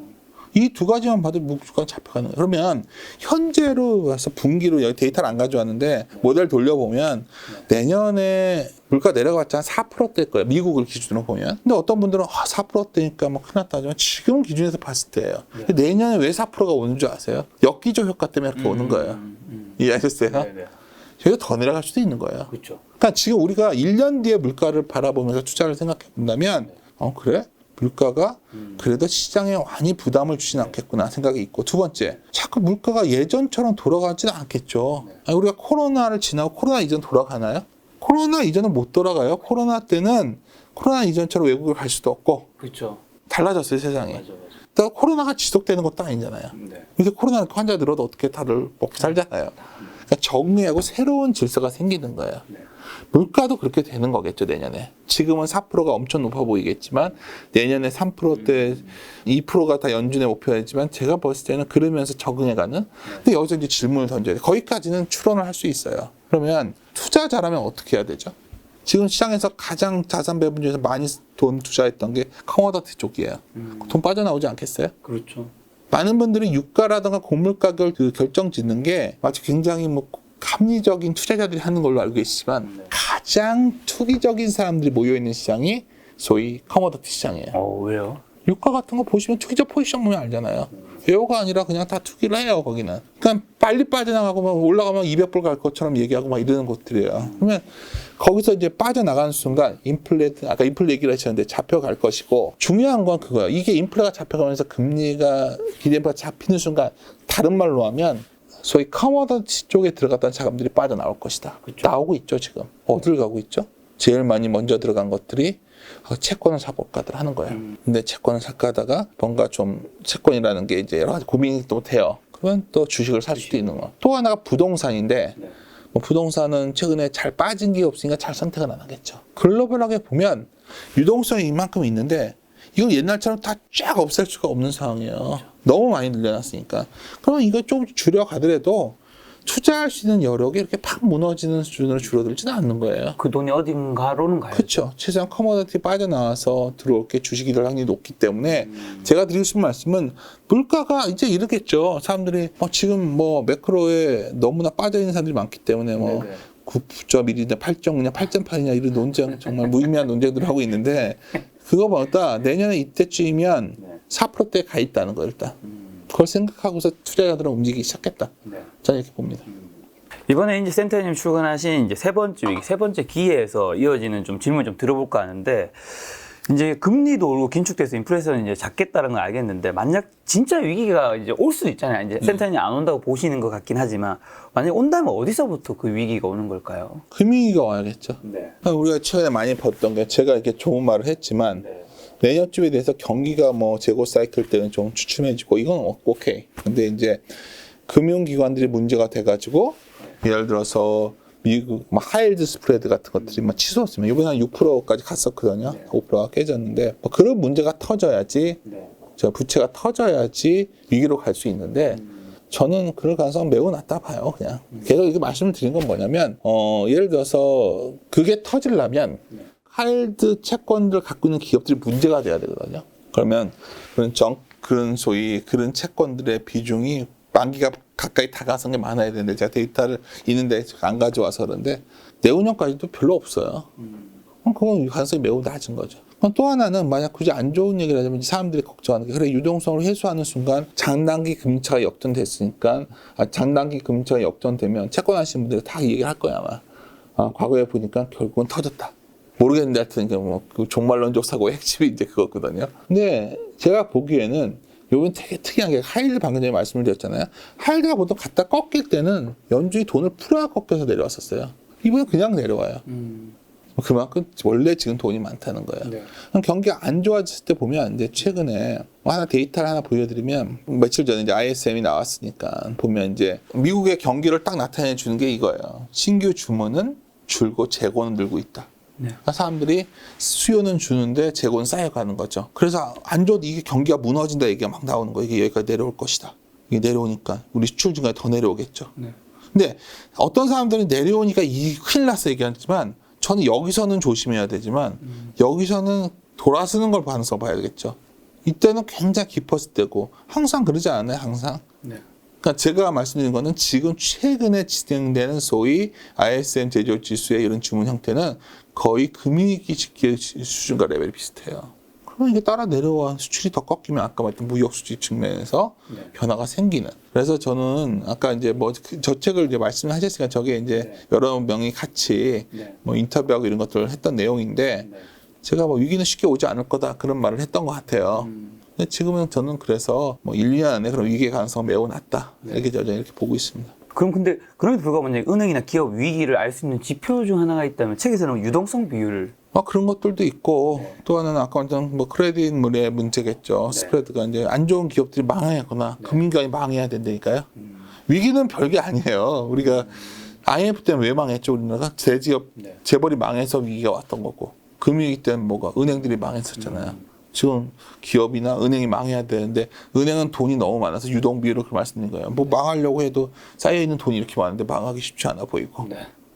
이 두 가지만 봐도 물가가 잡혀가는 거예요. 그러면 현재로 와서 분기로 여기 데이터를 안 가져왔는데 모델 돌려보면 내년에 물가 내려갔잖아 4%대일 거예요. 미국을 기준으로 보면. 근데 어떤 분들은 4%대니까 뭐 큰일 났다 하지만 지금 기준에서 봤을 때예요. 내년에 왜 4%가 오는 줄 아세요? 역기조 효과 때문에 이렇게 오는 거예요. 이해하셨어요? 네네. 여기가 더 내려갈 수도 있는 거예요. 그렇죠. 그러니까 지금 우리가 1년 뒤에 물가를 바라보면서 투자를 생각해 본다면 그래? 물가가 그래도 시장에 많이 부담을 주진 않겠구나 생각이 있고 두 번째 자꾸 물가가 예전처럼 돌아가지는 않겠죠. 아니, 우리가 코로나를 지나고 코로나 이전 돌아가나요? 코로나 이전은 못 돌아가요. 코로나 때는 코로나 이전처럼 외국을 갈 수도 없고 그렇죠. 달라졌어요 세상이. 맞아. 그러니까 코로나가 지속되는 것도 아니잖아요. 네. 근데 코로나 환자 늘어도 어떻게 다들 먹고 살잖아요. 그러니까 정리하고 새로운 질서가 생기는 거예요. 네. 물가도 그렇게 되는 거겠죠 내년에. 지금은 4%가 엄청 높아 보이겠지만 내년에 3%대 2%가 다 연준의 목표이지만 제가 봤을 때는 그러면서 적응해가는. 근데 여기서 이제 질문을 던져야 돼. 거기까지는 추론을 할 수 있어요. 그러면 투자자라면 어떻게 해야 되죠? 지금 시장에서 가장 자산 배분 중에서 많이 돈 투자했던 게 커머더티 쪽이에요. 돈 빠져나오지 않겠어요? 그렇죠. 많은 분들이 유가라든가 곡물 가격을 결정 짓는 게 마치 굉장히 뭐 합리적인 투자자들이 하는 걸로 알고 계시지만 가장 투기적인 사람들이 모여있는 시장이 소위 커머더티 시장이에요. 왜요? 유가 같은 거 보시면 투기적 포지션 보면 알잖아요. 외호가 아니라 그냥 다 투기를 해요, 거기는. 그러니까 빨리 빠져나가고 막 올라가면 200불 갈 것처럼 얘기하고 막 이러는 곳들이에요. 그러면 거기서 이제 빠져나가는 순간 아까 인플레 얘기를 하셨는데 잡혀갈 것이고 중요한 건 그거예요. 이게 인플레가 잡혀가면서 금리가 기대 인플레가 잡히는 순간 다른 말로 하면 소위 커머더티 쪽에 들어갔던 자금들이 빠져나올 것이다. 그쵸. 나오고 있죠, 지금. 어딜 가고 있죠? 제일 많이 먼저 들어간 것들이 채권을 사볼까들 하는 거예요. 근데 채권을 살까 하다가 뭔가 좀 채권이라는 게 이제 여러 가지 고민이 또 돼요. 그러면 또 주식을 살 수도 있는 거. 또 하나가 부동산인데 뭐 부동산은 최근에 잘 빠진 게 없으니까 잘 선택을 안 하겠죠. 글로벌하게 보면 유동성이 이만큼 있는데 이건 옛날처럼 다 쫙 없앨 수가 없는 상황이에요. 너무 많이 늘려놨으니까. 그러면 이거 좀 줄여가더라도 투자할 수 있는 여력이 이렇게 팍 무너지는 수준으로 줄어들지는 않는 거예요. 그 돈이 어딘가로는 가요. 그렇죠. 최소한 커머더티 빠져나와서 들어올 게 주식이 될 확률이 높기 때문에 제가 드리고 싶은 말씀은 물가가 이제 이러겠죠. 사람들이 지금 뭐 매크로에 너무나 빠져있는 사람들이 많기 때문에 뭐 9.1이냐 8.9냐 8.8이냐 이런 논쟁 정말 무의미한 논쟁들을 하고 있는데 그거보다 내년에 이때쯤이면 4%대에 가 있다는 거 일단. 그걸 생각하고서 투자자들은 움직이기 시작했다. 저는 이렇게 봅니다. 이번에 이제 센터님 출근하신 이제 세 번째 기회에서 이어지는 좀 질문 좀 들어볼까 하는데 이제 금리도 오르고 긴축돼서 인플레이션은 이제 작겠다는 걸 알겠는데 만약 진짜 위기가 이제 올 수도 있잖아요. 이제 센터님 안 온다고 보시는 것 같긴 하지만 만약 온다면 어디서부터 그 위기가 오는 걸까요? 금리가 와야겠죠. 우리가 최근에 많이 봤던 게 제가 이렇게 좋은 말을 했지만 내년쯤에 대해서 경기가 뭐 재고 사이클 때는 좀 주춤해지고 이건 오케이. 근데 이제 금융기관들이 문제가 돼가지고 예를 들어서 미국 하이힐드 스프레드 같은 것들이 막 치솟으면 이번에 한 6%까지 갔었거든요. 5%가 깨졌는데 뭐 그런 문제가 터져야지 저 부채가 터져야지 위기로 갈 수 있는데 저는 그럴 가능성은 매우 낮다 봐요. 그냥 계속 이렇게 말씀을 드린 건 뭐냐면 예를 들어서 그게 터지려면 하이힐드 채권들 갖고 있는 기업들이 문제가 돼야 되거든요. 그러면 그런 소위 그런 채권들의 비중이 만기가 가까이 다가선 게 많아야 되는데 제가 데이터를 있는데 안 가져와서 그런데 내후년까지도 별로 없어요. 그건 가능성이 매우 낮은 거죠. 또 하나는 만약 굳이 안 좋은 얘기를 하자면 사람들이 걱정하는 게 그래 유동성을 해소하는 순간 장단기 금리차가 역전됐으니까 장단기 금리차가 역전되면 채권 하시는 분들이 다 얘기를 할 거야 아마. 과거에 보니까 결국은 터졌다. 모르겠는데 하여튼 그 종말론적 사고의 핵심이 이제 그거거든요. 근데 제가 보기에는 요번 되게 특이한 게 하일드 방금 전에 말씀을 드렸잖아요. 하일드가 보통 갖다 꺾일 때는 연준이 돈을 풀어야 꺾여서 내려왔었어요. 이번엔 그냥 내려와요. 그만큼 원래 지금 돈이 많다는 거예요. 네. 그럼 경기가 안 좋아졌을 때 보면 이제 최근에 하나 데이터를 하나 보여드리면 며칠 전에 이제 ISM이 나왔으니까 보면 이제 미국의 경기를 딱 나타내 주는 게 이거예요. 신규 주문은 줄고 재고는 늘고 있다. 네. 그러니까 사람들이 수요는 주는데 재고는 쌓여가는 거죠. 그래서 안 좋아도 이게 경기가 무너진다 얘기가 막 나오는 거예요. 이게 여기까지 내려올 것이다. 이게 내려오니까 우리 수출 증가가 더 내려오겠죠. 네. 근데 어떤 사람들은 내려오니까 이 큰일 났어 얘기하지만 저는 여기서는 조심해야 되지만 여기서는 돌아서는 걸 가능성 봐야겠죠. 이때는 굉장히 깊었을 때고 항상 그러지 않아요. 항상. 네. 그러니까 제가 말씀드린 거는 지금 최근에 진행되는 소위 ISM 제조업 지수의 이런 주문 형태는 거의 금융위기 직계 수준과 레벨이 비슷해요. 그러면 이게 따라 내려와 수출이 더 꺾이면 아까 말했던 무역 수지 측면에서 네. 변화가 생기는. 그래서 저는 아까 이제 저 책을 이제 말씀하셨으니까 저게 이제 네. 여러 명이 같이 네. 인터뷰하고 이런 것들을 했던 내용인데 네. 제가 위기는 쉽게 오지 않을 거다 그런 말을 했던 것 같아요. 근데 지금은 저는 그래서 1, 2년 안에 그런 위기의 가능성은 매우 낮다. 이렇게 여전히 이렇게 보고 있습니다. 그럼 근데 그럼에도 불구하고 만약에 은행이나 기업 위기를 알 수 있는 지표 중 하나가 있다면 책에서는 유동성 비율을 그런 것들도 있고 또 하나는 아까 말했던 크레딧물의 문제겠죠. 스프레드가 이제 안 좋은 기업들이 망하거나 금융기관이 망해야 된다니까요. 위기는 별게 아니에요. 우리가 IMF 때문에 왜 망했죠? 우리나라가 대기업 재벌이 망해서 위기가 왔던 거고 금융위기 때는 은행들이 망했었잖아요. 지금 기업이나 은행이 망해야 되는데 은행은 돈이 너무 많아서 유동비율을 그렇게 말씀드린 거예요. 망하려고 해도 쌓여있는 돈이 이렇게 많은데 망하기 쉽지 않아 보이고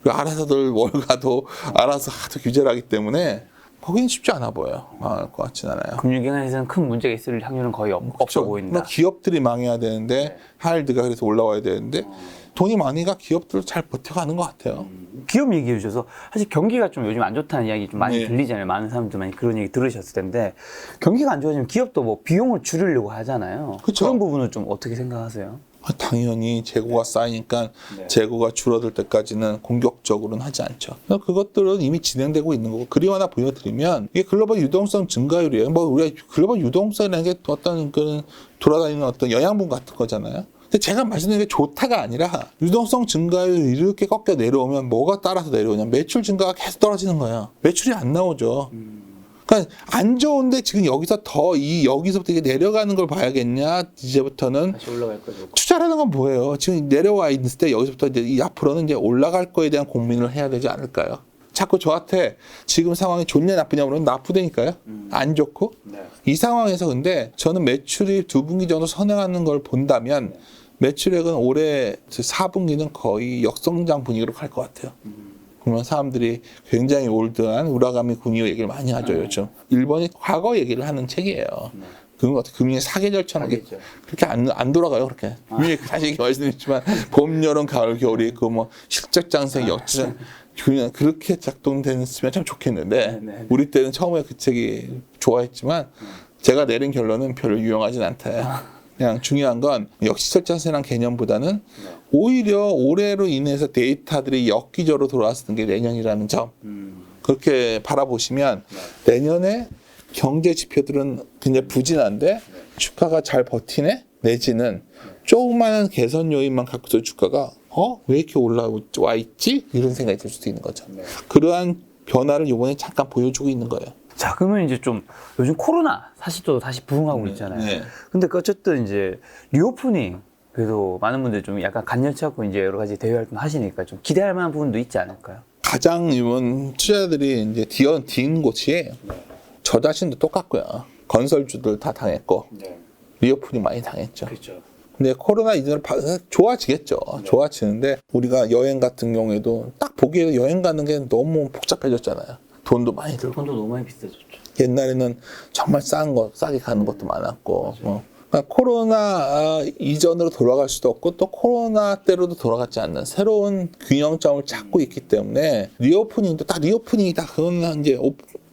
그리고 알아서들 월가도 알아서 하도 규제를 하기 때문에 거기는 쉽지 않아 보여요. 망할 것 같진 않아요. 금융기관에서는 큰 문제가 있을 확률은 거의 없어 보인다. 기업들이 망해야 되는데 하일드가 그래서 올라와야 되는데 돈이 많으니까 기업들 잘 버텨가는 것 같아요. 기업 얘기해 주셔서 사실 경기가 좀 요즘 안 좋다는 이야기 좀 많이 네. 들리잖아요. 많은 사람들 많이 그런 얘기 들으셨을 텐데 경기가 안 좋아지면 기업도 비용을 줄이려고 하잖아요. 그쵸. 그런 부분은 좀 어떻게 생각하세요? 당연히 재고가 쌓이니까 재고가 줄어들 때까지는 공격적으로는 하지 않죠. 그것들은 이미 진행되고 있는 거고 그림 하나 보여드리면 이게 글로벌 유동성 증가율이에요. 우리가 글로벌 유동성이라는 게 어떤 그 돌아다니는 어떤 영양분 같은 거잖아요. 근데 제가 말씀드린 게 좋다가 아니라 유동성 증가율이 이렇게 꺾여 내려오면 뭐가 따라서 내려오냐 매출 증가가 계속 떨어지는 거예요. 매출이 안 나오죠. 그러니까 안 좋은데 지금 여기서부터 이게 내려가는 걸 봐야겠냐 이제부터는 다시 올라갈 거죠. 투자라는 건 뭐예요? 지금 내려와 있을 때 여기서부터 이제 앞으로는 이제 올라갈 거에 대한 고민을 해야 되지 않을까요? 자꾸 저한테 지금 상황이 좋냐 나쁘냐 그러면 나쁘다니까요. 안 좋고 이 상황에서 근데 저는 매출이 2분기 정도 선행하는 걸 본다면 매출액은 올해 4분기는 거의 역성장 분위기로 갈 것 같아요. 그러면 사람들이 굉장히 올드한 우라가미 군이오 얘기를 많이 하죠, 요즘. 일본이 과거 얘기를 하는 책이에요. 그런 것 같아요. 금융의 사계절처럼 그렇게 안 돌아가요, 그렇게. 금융이 다시 말씀드렸지만, 봄, 여름, 가을, 겨울이 있고, 실적장생, 역지장, 그렇게 작동됐으면 참 좋겠는데, 우리 때는 처음에 그 책이 좋아했지만, 제가 내린 결론은 별로 유용하진 않다. 그냥 중요한 건 역시설자세란 개념보다는 오히려 올해로 인해서 데이터들이 역기적으로 돌아왔던 게 내년이라는 점. 그렇게 바라보시면 내년에 경제 지표들은 굉장히 부진한데 주가가 잘 버티네? 내지는 조그마한 개선 요인만 갖고서 주가가 왜 이렇게 올라와 있지? 이런 생각이 들 수도 있는 거죠. 그러한 변화를 이번에 잠깐 보여주고 있는 거예요. 자, 그러면 이제 좀 요즘 코로나 사실 또 다시 부흥하고 있잖아요. 네. 근데 어쨌든 이제 리오프닝 그래도 많은 분들이 좀 약간 간절치 않고 이제 여러 가지 대외 활동 하시니까 좀 기대할 만한 부분도 있지 않을까요? 가장 이번 투자자들이 이제 뒤인 곳이 저 자신도 똑같고요. 건설주들 다 당했고 리오프닝 많이 당했죠. 그렇죠. 근데 코로나 이전에 좋아지겠죠. 좋아지는데 우리가 여행 같은 경우에도 딱 보기에 여행 가는 게 너무 복잡해졌잖아요. 돈도 많이 들고. 돈도 너무 많이 비싸졌죠. 옛날에는 정말 싸게 가는 것도 많았고. 그러니까 코로나 이전으로 돌아갈 수도 없고 또 코로나 때로도 돌아가지 않는 새로운 균형점을 찾고 있기 때문에 리오프닝도 딱 리오프닝이다. 그건 이제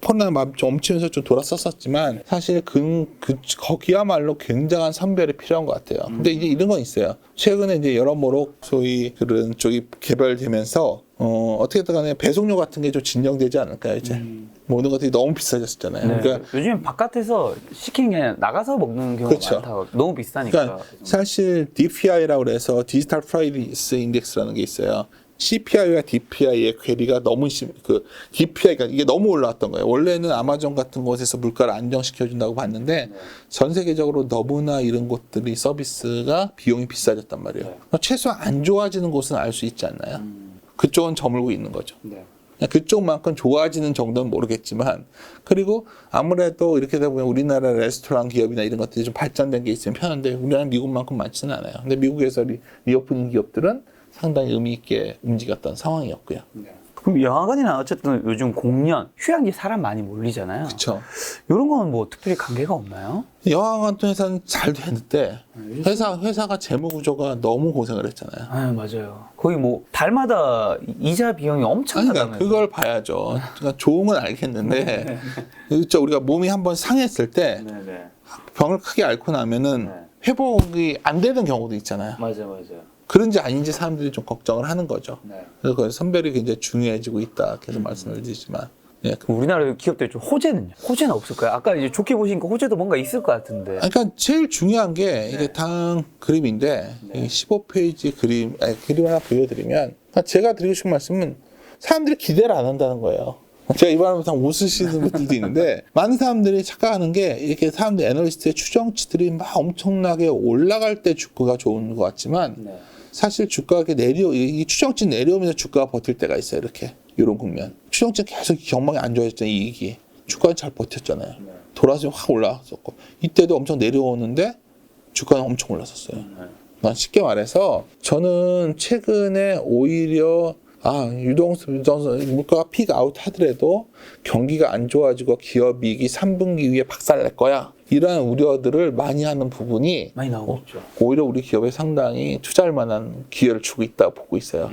코로나 멈추면서 좀 돌았었지만 사실 거기야말로 굉장한 선별이 필요한 것 같아요. 근데 이제 이런 건 있어요. 최근에 이제 여러모로 소위 그런 쪽이 개발되면서 어떻게든 간에 배송료 같은 게 좀 진정되지 않을까요, 이제. 모든 것들이 너무 비싸졌었잖아요. 네. 그러니까 요즘 바깥에서 시키는 게 아니라 나가서 먹는 경우가 그렇죠. 많다고. 너무 비싸니까. 그러니까 사실 DPI라고 그래서 디지털 프라이스 인덱스라는 게 있어요. CPI와 DPI의 괴리가 너무 DPI가 이게 너무 올라왔던 거예요. 원래는 아마존 같은 곳에서 물가를 안정시켜준다고 봤는데 전 세계적으로 너무나 이런 곳들이 서비스가 비용이 비싸졌단 말이에요. 그러니까 최소한 안 좋아지는 곳은 알 수 있지 않나요? 그쪽은 저물고 있는 거죠. 그쪽만큼 좋아지는 정도는 모르겠지만, 그리고 아무래도 이렇게 되다 보면 우리나라 레스토랑 기업이나 이런 것들이 좀 발전된 게 있으면 편한데 우리나라는 미국만큼 많지는 않아요. 근데 미국에서 리오프닝 기업들은 상당히 의미 있게 움직였던 상황이었고요. 그럼 영화관이나 어쨌든 요즘 공연, 휴양지 사람 많이 몰리잖아요. 그렇죠. 이런 거는 뭐 특별히 관계가 없나요? 영화관 회사는 잘 됐는데 회사가 재무 구조가 너무 고생을 했잖아요. 아, 맞아요. 거의 뭐 달마다 이자 비용이 엄청나다면서요. 그러니까 그걸 봐야죠. 그러니까 좋은 건 알겠는데 그렇죠. 우리가 몸이 한번 상했을 때 병을 크게 앓고 나면은 회복이 안 되는 경우도 있잖아요. 맞아요. 그런지 아닌지 사람들이 좀 걱정을 하는 거죠. 그래서 그 선별이 굉장히 중요해지고 있다. 계속 말씀을 드리지만. 예. 그럼 우리나라 기업들 좀 호재는요? 호재는 없을까요? 아까 이제 좋게 보시니까 호재도 뭔가 있을 것 같은데. 그러니까 제일 중요한 게 이게 당 그림인데 이 15페이지 그림 하나 보여드리면 제가 드리고 싶은 말씀은 사람들이 기대를 안 한다는 거예요. 제가 이 바람에 웃으시는 분들도 있는데 많은 사람들이 착각하는 게 이렇게 사람들 애널리스트의 추정치들이 막 엄청나게 올라갈 때 주가가 좋은 것 같지만 사실 주가가 이 추정치 내려오면서 주가가 버틸 때가 있어요. 이렇게 이런 국면 추정치 계속 경망이 안 좋아졌잖아요. 이익이 주가는 잘 버텼잖아요. 돌아서 확 올라왔었고 이때도 엄청 내려오는데 주가는 엄청 올랐었어요. 쉽게 말해서 저는 최근에 오히려 물가가 픽 아웃 하더라도 경기가 안 좋아지고 기업 이익이 3분기 이후에 박살날 거야. 이러한 우려들을 많이 하는 부분이 많이 나오고 있죠. 오히려 우리 기업에 상당히 투자할 만한 기회를 주고 있다고 보고 있어요.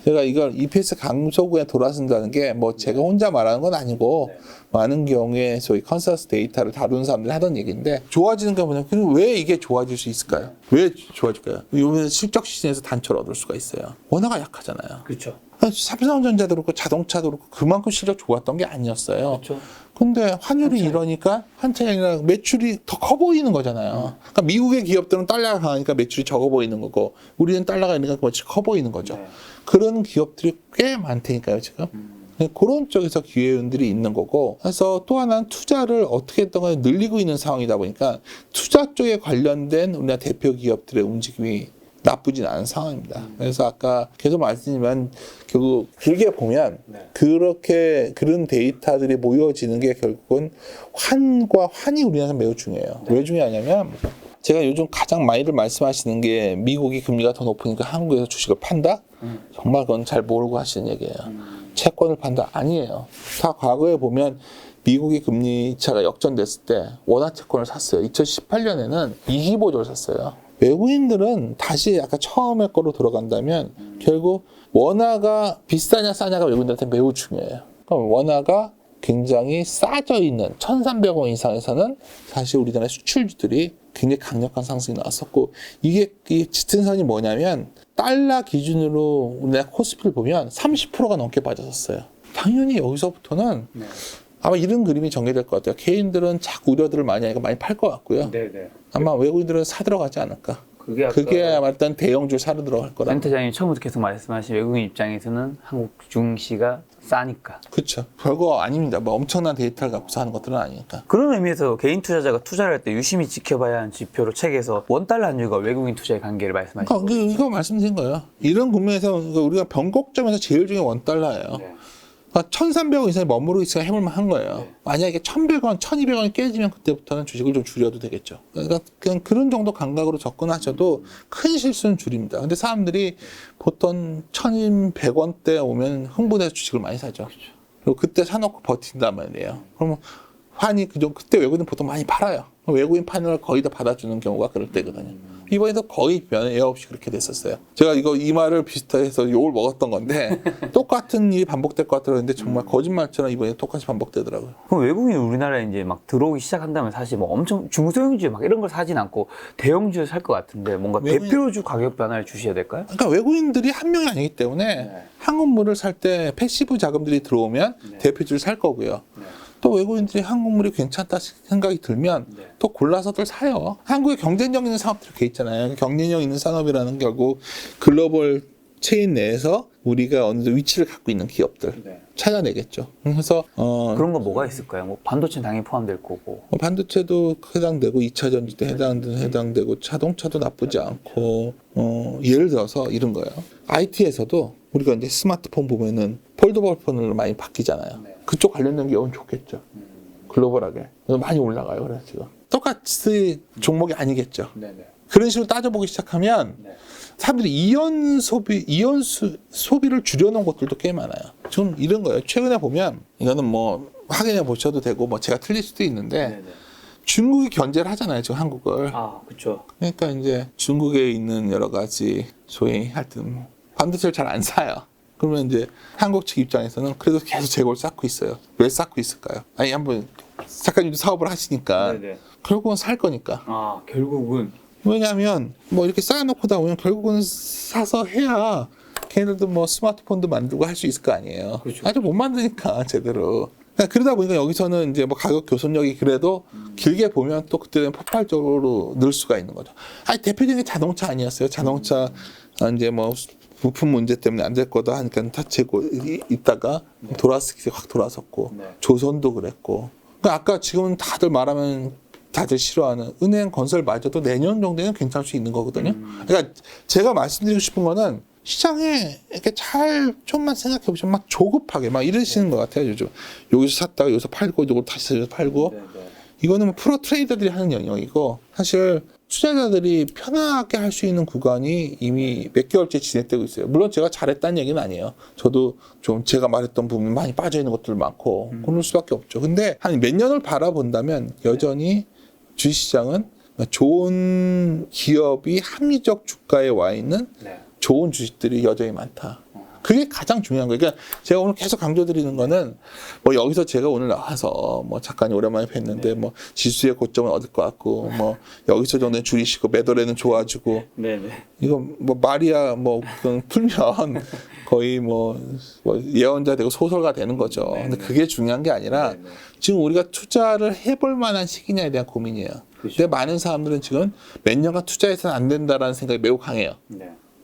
제가 이걸 EPS 강소구에 돌아선다는 게 뭐 제가 혼자 말하는 건 아니고 많은 경우에 소위 컨센서스 데이터를 다루는 사람들이 하던 얘기인데 좋아지는 게 뭐냐면 그럼 왜 이게 좋아질 수 있을까요? 왜 좋아질까요? 요번에 실적 시즌에서 단초를 얻을 수가 있어요. 원화가 약하잖아요. 그렇죠. 삼성전자도 그렇고 자동차도 그렇고 그만큼 실적 좋았던 게 아니었어요. 그렇죠. 근데 환율이 이러니까 한차이 아니라 매출이 더 커 보이는 거잖아요. 그러니까 미국의 기업들은 달러가 강하니까 매출이 적어 보이는 거고 우리는 달러가 있으니까 매출이 커 보이는 거죠. 그런 기업들이 꽤 많다니까요, 지금. 그런 쪽에서 기회들이 있는 거고 그래서 또 하나는 투자를 어떻게든 간에 늘리고 있는 상황이다 보니까 투자 쪽에 관련된 우리나라 대표 기업들의 움직임이 나쁘진 않은 상황입니다. 그래서 아까 계속 말씀드리지만 결국 길게 보면 그런 데이터들이 모여지는 게 결국은 환과 환이 우리나라에서 매우 중요해요. 왜 중요하냐면 제가 요즘 가장 많이들 말씀하시는 게 미국이 금리가 더 높으니까 한국에서 주식을 판다? 정말 그건 잘 모르고 하시는 얘기예요. 채권을 판다? 아니에요. 다 과거에 보면 미국이 금리 차가 역전됐을 때 원화 채권을 샀어요. 2018년에는 2기보조를 샀어요. 외국인들은 다시 아까 처음에 거로 돌아간다면 결국 원화가 비싸냐 싸냐가 외국인들한테 매우 중요해요. 그럼 원화가 굉장히 싸져 있는 1,300원 이상에서는 사실 우리나라의 수출주들이 굉장히 강력한 상승이 나왔었고 이게 이 짙은 선이 뭐냐면 달러 기준으로 우리나라 코스피를 보면 30%가 넘게 빠졌었어요. 당연히 여기서부터는 아마 이런 그림이 전개될 것 같아요. 개인들은 자꾸 우려들을 많이 하니까 많이 팔 것 같고요. 아마 외국인들은 사 들어가지 않을까. 그게 아마 일단 대형주 사러 들어갈 거라. 센터장님 처음부터 계속 말씀하신 외국인 입장에서는 한국 증시가 싸니까. 그렇죠. 별거 아닙니다. 뭐 엄청난 데이터를 갖고서 하는 것들은 아니니까. 그런 의미에서 개인 투자자가 투자를 할 때 유심히 지켜봐야 하는 지표로 책에서 원달러 환율과 외국인 투자의 관계를 말씀하셨죠. 그러니까 이거 말씀드린 거예요. 이런 국면에서 우리가 변곡점에서 제일 중요한 원달러예요. 1,300원 이상에 머무르고 있으니까 해볼만 한 거예요. 만약에 1,100원, 1,200원이 깨지면 그때부터는 주식을 좀 줄여도 되겠죠. 그러니까 그냥 그런 정도 감각으로 접근하셔도 큰 실수는 줄입니다. 근데 사람들이 보통 1,100원대 오면 흥분해서 주식을 많이 사죠. 그리고 그때 사놓고 버틴단 말이에요. 그러면 판이 그때 외국인은 보통 많이 팔아요. 외국인 판을 거의 다 받아주는 경우가 그럴 때거든요. 이번에도 거의 변화 없이 그렇게 됐었어요. 제가 이 말을 비슷해서 욕을 먹었던 건데 똑같은 일이 반복될 것 같았는데 정말 거짓말처럼 이번에 똑같이 반복되더라고요. 그럼 외국인이 우리나라에 이제 막 들어오기 시작한다면 사실 뭐 엄청 중소형주 막 이런 걸 사진 않고 대형주를 살 것 같은데 뭔가 대표주 가격 변화를 주셔야 될까요? 그러니까 외국인들이 한 명이 아니기 때문에 한국물을 살 때 패시브 자금들이 들어오면 대표주를 살 거고요. 또 외국인들이 한국물이 괜찮다 생각이 들면 또 골라서들 사요. 한국에 경쟁력 있는 산업들이 꽤 있잖아요. 경쟁력 있는 산업이라는 결국 글로벌 체인 내에서 우리가 어느 정도 위치를 갖고 있는 기업들 찾아내겠죠. 그래서 그런 건 뭐가 있을까요? 뭐 반도체는 당연히 포함될 거고. 반도체도 해당되고 2차 전지도 해당되고 자동차도 나쁘지 않고 예를 들어서 이런 거예요. IT에서도 우리가 이제 스마트폰 보면은 폴더블 폰으로 많이 바뀌잖아요. 그쪽 관련된 기업은 좋겠죠. 글로벌하게 많이 올라가요. 그래서 지금 똑같이 종목이 아니겠죠. 그런 식으로 따져보기 시작하면 사람들이 이연 소비를 줄여놓은 것들도 꽤 많아요. 좀 이런 거예요. 최근에 보면 이거는 뭐 확인해 보셔도 되고 뭐 제가 틀릴 수도 있는데 중국이 견제를 하잖아요. 지금 한국을. 아, 그렇죠. 그러니까 이제 중국에 있는 여러 가지 소위 하여튼 반도체를 잘 안 사요. 그러면 이제 한국 측 입장에서는 그래도 계속 재고를 쌓고 있어요. 왜 쌓고 있을까요? 아니 한번 작가님도 사업을 하시니까 결국은 살 거니까. 아, 결국은. 왜냐하면 뭐 이렇게 쌓아놓고다 보면 결국은 사서 해야 걔네들도 뭐 스마트폰도 만들고 할 수 있을 거 아니에요. 그렇죠. 아직 못 만드니까 제대로. 그러다 보니까 여기서는 이제 뭐 가격 교섭력이 그래도 길게 보면 또 그때는 폭발적으로 늘 수가 있는 거죠. 아니 대표적인 게 자동차 아니었어요. 자동차 이제 뭐 부품 문제 때문에 안 될 거다 하니까 다 재고 있다가 돌아서기 확 돌아섰고 조선도 그랬고. 그러니까 아까 지금은 다들 말하면 다들 싫어하는 은행 건설마저도 내년 정도에는 괜찮을 수 있는 거거든요. 그러니까 제가 말씀드리고 싶은 거는 시장에 이렇게 잘 좀만 생각해 보시면 막 조급하게 막 이러시는 것 같아요. 요즘 여기서 샀다가 여기서 팔고 이걸 다시 여기서 팔고 이거는 뭐 프로 트레이더들이 하는 영역이고 사실 투자자들이 편하게 할 수 있는 구간이 이미 몇 개월째 진행되고 있어요. 물론 제가 잘했다는 얘기는 아니에요. 저도 좀 제가 말했던 부분 많이 빠져 있는 것들 많고 그럴 수밖에 없죠. 근데 한 몇 년을 바라본다면 여전히 주식시장은 좋은 기업이 합리적 주가에 와 있는 좋은 주식들이 여전히 많다. 그게 가장 중요한 거예요. 그러니까 제가 오늘 계속 강조드리는 거는 뭐 여기서 제가 오늘 나와서 뭐 작가님 오랜만에 뵀는데 뭐 지수의 고점을 얻을 것 같고 뭐 여기서 정도는 줄이시고 매도래는 좋아지고 이거 뭐 말이야 뭐 풀면 거의 뭐 예언자 되고 소설가 되는 거죠. 근데 그게 중요한 게 아니라 지금 우리가 투자를 해볼 만한 시기냐에 대한 고민이에요. 근데 많은 사람들은 지금 몇 년간 투자해서는 안 된다라는 생각이 매우 강해요.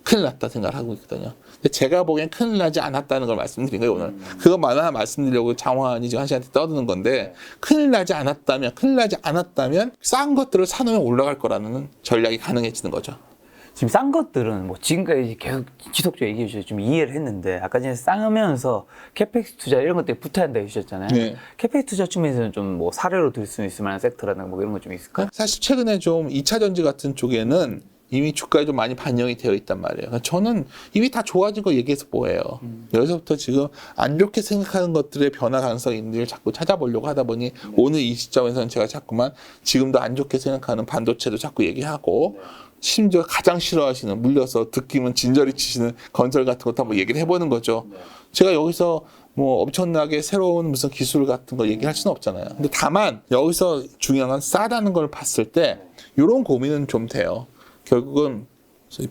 큰일 났다 생각을 하고 있거든요. 근데 제가 보기엔 큰일 나지 않았다는 걸 말씀드린 거예요, 오늘. 그것만 하나 말씀드리려고 장황하니 지금 한 시간째 떠드는 건데, 큰일 나지 않았다면 싼 것들을 사놓으면 올라갈 거라는 전략이 가능해지는 거죠. 지금 싼 것들은 뭐 지금까지 계속 지속적으로 얘기해 주셔서 좀 이해를 했는데 아까 전에 싸면서 캐펙스 투자 이런 것들이 붙어야 한다고 해주셨잖아요. 캐펙스 투자 측면에서는 좀 뭐 사례로 들 수 있을 만한 섹터라든가 뭐 이런 거 좀 있을까요? 사실 최근에 좀 2차 전지 같은 쪽에는 이미 주가에 좀 많이 반영이 되어 있단 말이에요. 그러니까 저는 이미 다 좋아진 거 얘기해서 뭐예요. 여기서부터 지금 안 좋게 생각하는 것들의 변화 가능성이 있는 걸 자꾸 찾아보려고 하다 보니 오늘 이 시점에서는 제가 자꾸만 지금도 안 좋게 생각하는 반도체도 자꾸 얘기하고 심지어 가장 싫어하시는 물려서 듣기면 진저리 치시는 건설 같은 것도 한번 얘기를 해보는 거죠. 제가 여기서 뭐 엄청나게 새로운 무슨 기술 같은 거 얘기할 수는 없잖아요. 근데 다만 여기서 중요한 건 싸다는 걸 봤을 때 이런 고민은 좀 돼요. 결국은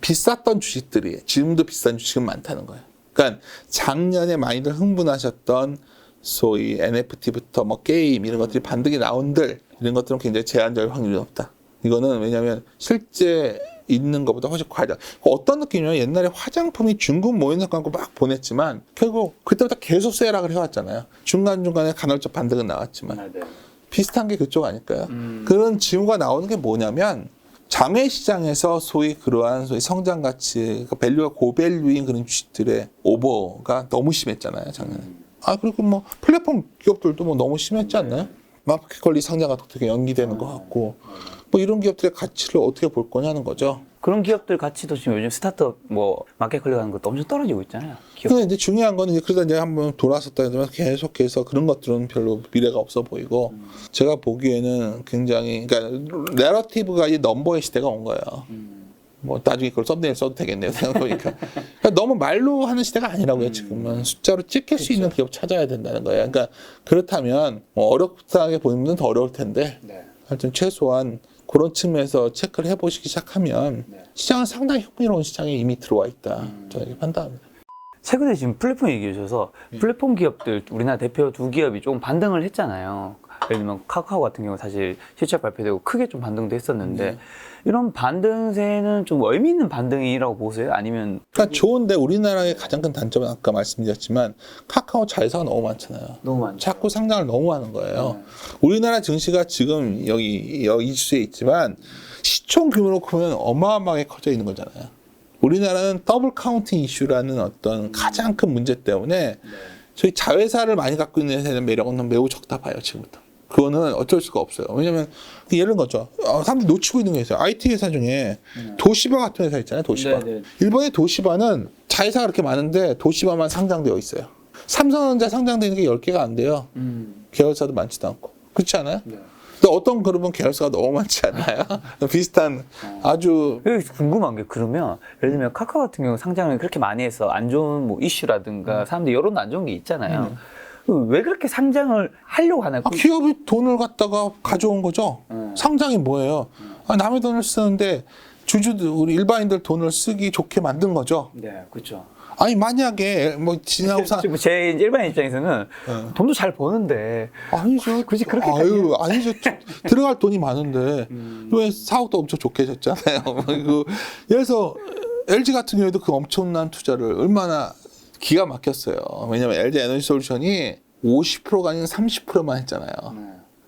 비쌌던 주식들이 지금도 비싼 주식은 많다는 거예요. 그러니까 작년에 많이들 흥분하셨던 소위 NFT부터 뭐 게임 이런 것들이 반등이 나온들 이런 것들은 굉장히 제한적일 확률이 높다. 이거는 왜냐하면 실제 있는 것보다 훨씬 과하다. 어떤 느낌이냐면 옛날에 화장품이 중국 모인사 광고 막 보냈지만 결국 그때부터 계속 세락을 해왔잖아요. 중간중간에 간헐적 반등은 나왔지만 비슷한 게 그쪽 아닐까요? 그런 징후가 나오는 게 뭐냐면 장외 시장에서 소위 그러한 소위 성장 가치, 그러니까 밸류가 고밸류인 그런 주식들의 오버가 너무 심했잖아요, 작년에. 그리고 뭐 플랫폼 기업들도 뭐 너무 심했지 않나요? 마켓컬리 상장 같은 게 연기되는 것 같고, 뭐 이런 기업들의 가치를 어떻게 볼 거냐는 거죠. 그런 기업들 가치도 지금 요즘 스타트업 뭐 마켓 클릭하는 것도 엄청 떨어지고 있잖아요. 근데 이제 중요한 거는 그러다 이제 한번 돌아섰다 하면 계속해서 그런 것들은 별로 미래가 없어 보이고 제가 보기에는 굉장히 그러니까 내러티브가 이 넘버의 시대가 온 거예요. 뭐 나중에 그걸 썸네일 써도 되겠네요. 생각해보니까 그러니까 너무 말로 하는 시대가 아니라고요. 지금은 숫자로 찍힐 수 있는 기업 찾아야 된다는 거예요. 그러니까 그렇다면 뭐 어렵다게 보는 분은 더 어려울 텐데 하여튼 최소한 그런 측면에서 체크를 해보시기 시작하면 시장은 상당히 흥미로운 시장에 이미 들어와 있다. 저는 이렇게 판단합니다. 최근에 지금 플랫폼 얘기해 주셔서 플랫폼 기업들 우리나라 대표 두 기업이 조금 반등을 했잖아요. 예를 들면 카카오 같은 경우 사실 실적 발표되고 크게 좀 반등도 했었는데 이런 반등세는 좀 의미 있는 반등이라고 보세요? 아니면 그러니까 좋은데 우리나라의 가장 큰 단점은 아까 말씀드렸지만 카카오 자회사가 너무 많잖아요. 너무 많죠. 자꾸 상장을 너무 하는 거예요. 우리나라 증시가 지금 여기 이 주에 있지만 시총 규모로 보면 어마어마하게 커져 있는 거잖아요. 우리나라는 더블 카운팅 이슈라는 어떤 가장 큰 문제 때문에 저희 자회사를 많이 갖고 있는 회사의 매력은 매우 적다 봐요, 지금부터. 그거는 어쩔 수가 없어요. 왜냐면 예를 든 거죠. 사람들이 놓치고 있는 게 있어요. IT 회사 중에 도시바 같은 회사 있잖아요. 도시바. 일본의 도시바는 자회사가 그렇게 많은데 도시바만 상장되어 있어요. 삼성전자 상장되는 게 10개가 안 돼요. 계열사도 많지도 않고. 그렇지 않아요? 또 어떤 그룹은 계열사가 너무 많지 않아요? 비슷한 아주 궁금한 게 그러면 예를 들면 카카오 같은 경우 상장을 그렇게 많이 해서 안 좋은 뭐 이슈라든가 사람들 여론도 안 좋은 게 있잖아요. 왜 그렇게 상장을 하려고 하나요? 기업이 돈을 갖다가 가져온 거죠. 상장이 뭐예요? 남의 돈을 쓰는데 주주들 우리 일반인들 돈을 쓰기 좋게 만든 거죠. 네, 그렇죠. 아니 만약에 뭐 지나고사 제 일반인 입장에서는 돈도 잘 버는데 아니죠. 굳이 그렇게 아니죠. 들어갈 돈이 많은데 왜 사업도 엄청 좋게 해줬잖아요. 그래서 LG 같은 경우에도 그 엄청난 투자를 얼마나 기가 막혔어요. 왜냐면 LG 에너지솔루션이 50%가 아닌 30%만 했잖아요.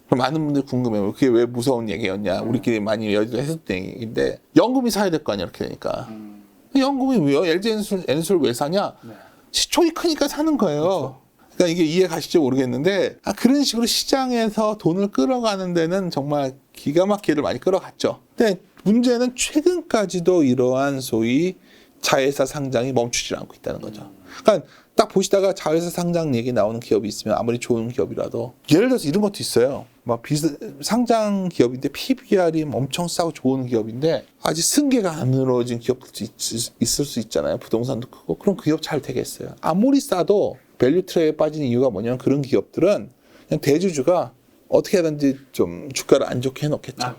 그럼 많은 분들이 궁금해요. 그게 왜 무서운 얘기였냐. 우리끼리 많이 여기서 했었던 얘기인데 연금이 사야 될 거 아니야. 이렇게 되니까. 연금이 왜요? LG 에너지솔 왜 사냐? 시총이 크니까 사는 거예요. 그렇죠. 그러니까 이게 이해 가실지 모르겠는데 그런 식으로 시장에서 돈을 끌어가는 데는 정말 기가 막히게 많이 끌어갔죠. 근데 문제는 최근까지도 이러한 소위 자회사 상장이 멈추지 않고 있다는 거죠. 그러니까 딱 보시다가 자회사 상장 얘기 나오는 기업이 있으면 아무리 좋은 기업이라도 예를 들어서 이런 것도 있어요. 막 상장 기업인데 PBR이 엄청 싸고 좋은 기업인데 아직 승계가 안 이루어진 기업들도 있을 수 있잖아요. 부동산도 크고. 그럼 그 기업 잘 되겠어요. 아무리 싸도 밸류 트랩에 빠지는 이유가 뭐냐면 그런 기업들은 그냥 대주주가 어떻게 하든지 좀 주가를 안 좋게 해놓겠죠.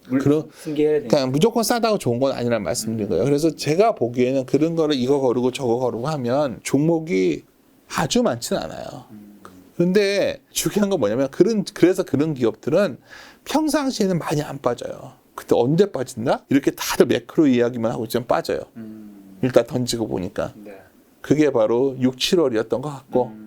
그렇죠. 그러니까 무조건 싸다고 좋은 건 아니라는 말씀드린 거예요. 그래서 제가 보기에는 그런 거를 이거 거르고 저거 거르고 하면 종목이 아주 많지는 않아요. 근데 중요한 건 뭐냐면 그래서 그런 기업들은 평상시에는 많이 안 빠져요. 그때 언제 빠진다? 이렇게 다들 매크로 이야기만 하고 있으면 빠져요. 일단 던지고 보니까. 그게 바로 6, 7월이었던 것 같고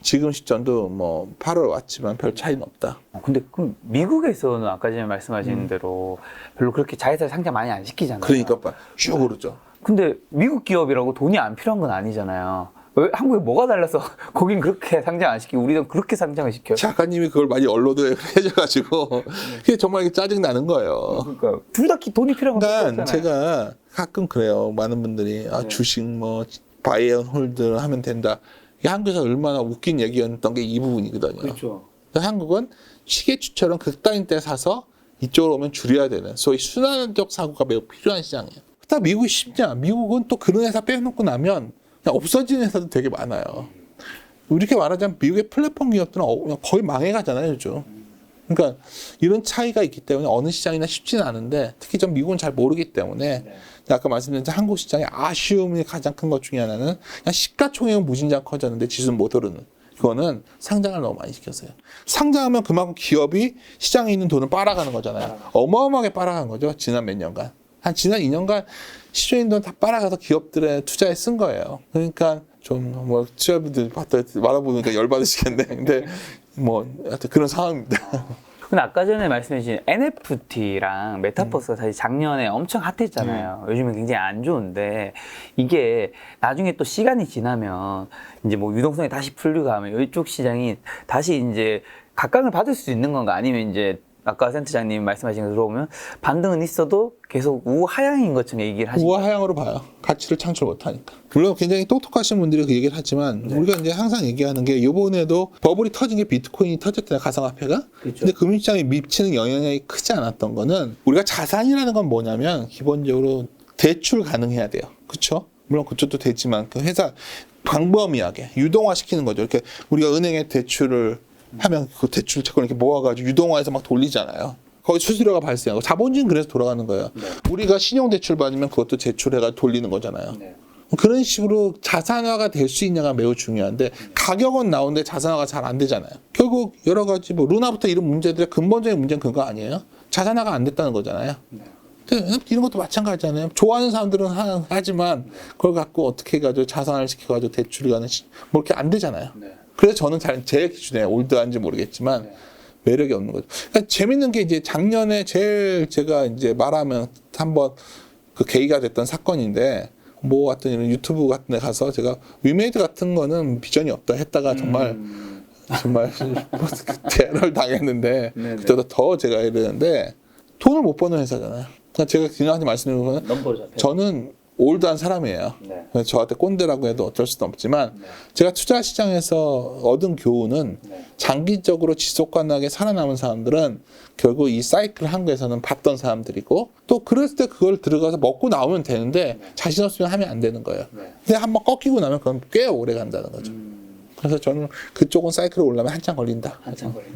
지금 시점도 뭐 8월 왔지만 별 차이는 없다. 근데 그 미국에서는 아까 전에 말씀하신 대로 별로 그렇게 자회사 상장 많이 안 시키잖아요. 그러니까 쭉 오르죠. 근데 미국 기업이라고 돈이 안 필요한 건 아니잖아요. 왜 한국에 뭐가 달라서 거긴 그렇게 상장 안 시키고 우리는 그렇게 상장을 시켜요? 작가님이 그걸 많이 언론에 해줘가지고 그게 정말 짜증 나는 거예요. 그러니까 둘 다 돈이 필요한 건 그러니까 없잖아요. 제가 가끔 그래요. 많은 분들이 주식 뭐 바이 앤 홀드 하면 된다. 이게 한국에서 얼마나 웃긴 얘기였던 게 이 부분이거든요. 그렇죠. 한국은 시계추처럼 극단인 때 사서 이쪽으로 오면 줄여야 되는 소위 순환적 사고가 매우 필요한 시장이에요. 그렇다 미국이 쉽냐? 미국은 또 그런 회사 빼놓고 나면 그냥 없어지는 회사도 되게 많아요. 이렇게 말하자면 미국의 플랫폼 기업들은 거의 망해가잖아요, 요즘. 그러니까 이런 차이가 있기 때문에 어느 시장이나 쉽지는 않은데 특히 좀 미국은 잘 모르기 때문에 아까 말씀드린 한국 시장의 아쉬움이 가장 큰 것 중에 하나는 그냥 시가총액은 무진장 커졌는데 지수는 못 오르는. 그거는 상장을 너무 많이 시켰어요. 상장하면 그만큼 기업이 시장에 있는 돈을 빨아가는 거잖아요. 어마어마하게 빨아간 거죠. 지난 몇 년간. 지난 2년간 시중에 있는 돈 다 빨아가서 기업들에 투자에 쓴 거예요. 그러니까 좀 뭐 취업들 말아보니까 열받으시겠네. 근데 뭐 하여튼 그런 상황입니다. 근데 아까 전에 말씀해 주신 NFT랑 메타버스가 사실 작년에 엄청 핫했잖아요. 요즘은 굉장히 안 좋은데 이게 나중에 또 시간이 지나면 이제 뭐 유동성이 다시 풀리고 하면 이쪽 시장이 다시 이제 각광을 받을 수 있는 건가 아니면 이제 아까 센터장님 말씀하신 거 들어보면 반등은 있어도 계속 우하향인 것처럼 얘기를 하시고 우하향으로 봐요. 가치를 창출 못하니까. 물론 굉장히 똑똑하신 분들이 그 얘기를 하지만 우리가 이제 항상 얘기하는 게 이번에도 버블이 터진 게 비트코인이 터졌잖아요. 가상화폐가. 그렇죠. 근데 금융시장에 미치는 영향이 크지 않았던 거는 우리가 자산이라는 건 뭐냐면 기본적으로 대출 가능해야 돼요. 그렇죠? 물론 그쪽도 되지만 그 회사 광범위하게 유동화시키는 거죠. 이렇게 우리가 은행에 대출을 하면 그 대출 채권을 이렇게 모아가지고 유동화해서 막 돌리잖아요. 거기 수수료가 발생하고 자본주의는 그래서 돌아가는 거예요. 우리가 신용대출 받으면 그것도 제출해가 돌리는 거잖아요. 그런 식으로 자산화가 될 수 있냐가 매우 중요한데 가격은 나오는데 자산화가 잘 안 되잖아요. 결국 여러 가지 뭐 루나부터 이런 문제들의 근본적인 문제는 그거 아니에요. 자산화가 안 됐다는 거잖아요. 이런 것도 마찬가지잖아요. 좋아하는 사람들은 하지만 그걸 갖고 어떻게 해가지고 자산화를 시켜가지고 대출이 가는 뭐 이렇게 안 되잖아요. 그래서 저는 제 기준에 올드한지 모르겠지만 매력이 없는 거죠. 그러니까 재밌는 게 이제 작년에 제일 제가 이제 말하면 한번 그 계기가 됐던 사건인데 뭐 같은 이런 유튜브 같은 데 가서 제가 위메이드 같은 거는 비전이 없다 했다가 정말 대를 당했는데 그때보다 더 제가 이러는데 돈을 못 버는 회사잖아요. 그러니까 제가 지난번에 말씀드린 거는 저는 올드한 사람이에요. 그래서 저한테 꼰대라고 해도 어쩔 수는 없지만 제가 투자 시장에서 얻은 교훈은 장기적으로 지속가능하게 살아남은 사람들은 결국 이 사이클 한국에서는 봤던 사람들이고 또 그랬을 때 그걸 들어가서 먹고 나오면 되는데 자신 없으면 하면 안 되는 거예요. 근데 한번 꺾이고 나면 그건 꽤 오래 간다는 거죠. 그래서 저는 그쪽은 사이클이 올라면 한참 걸린다.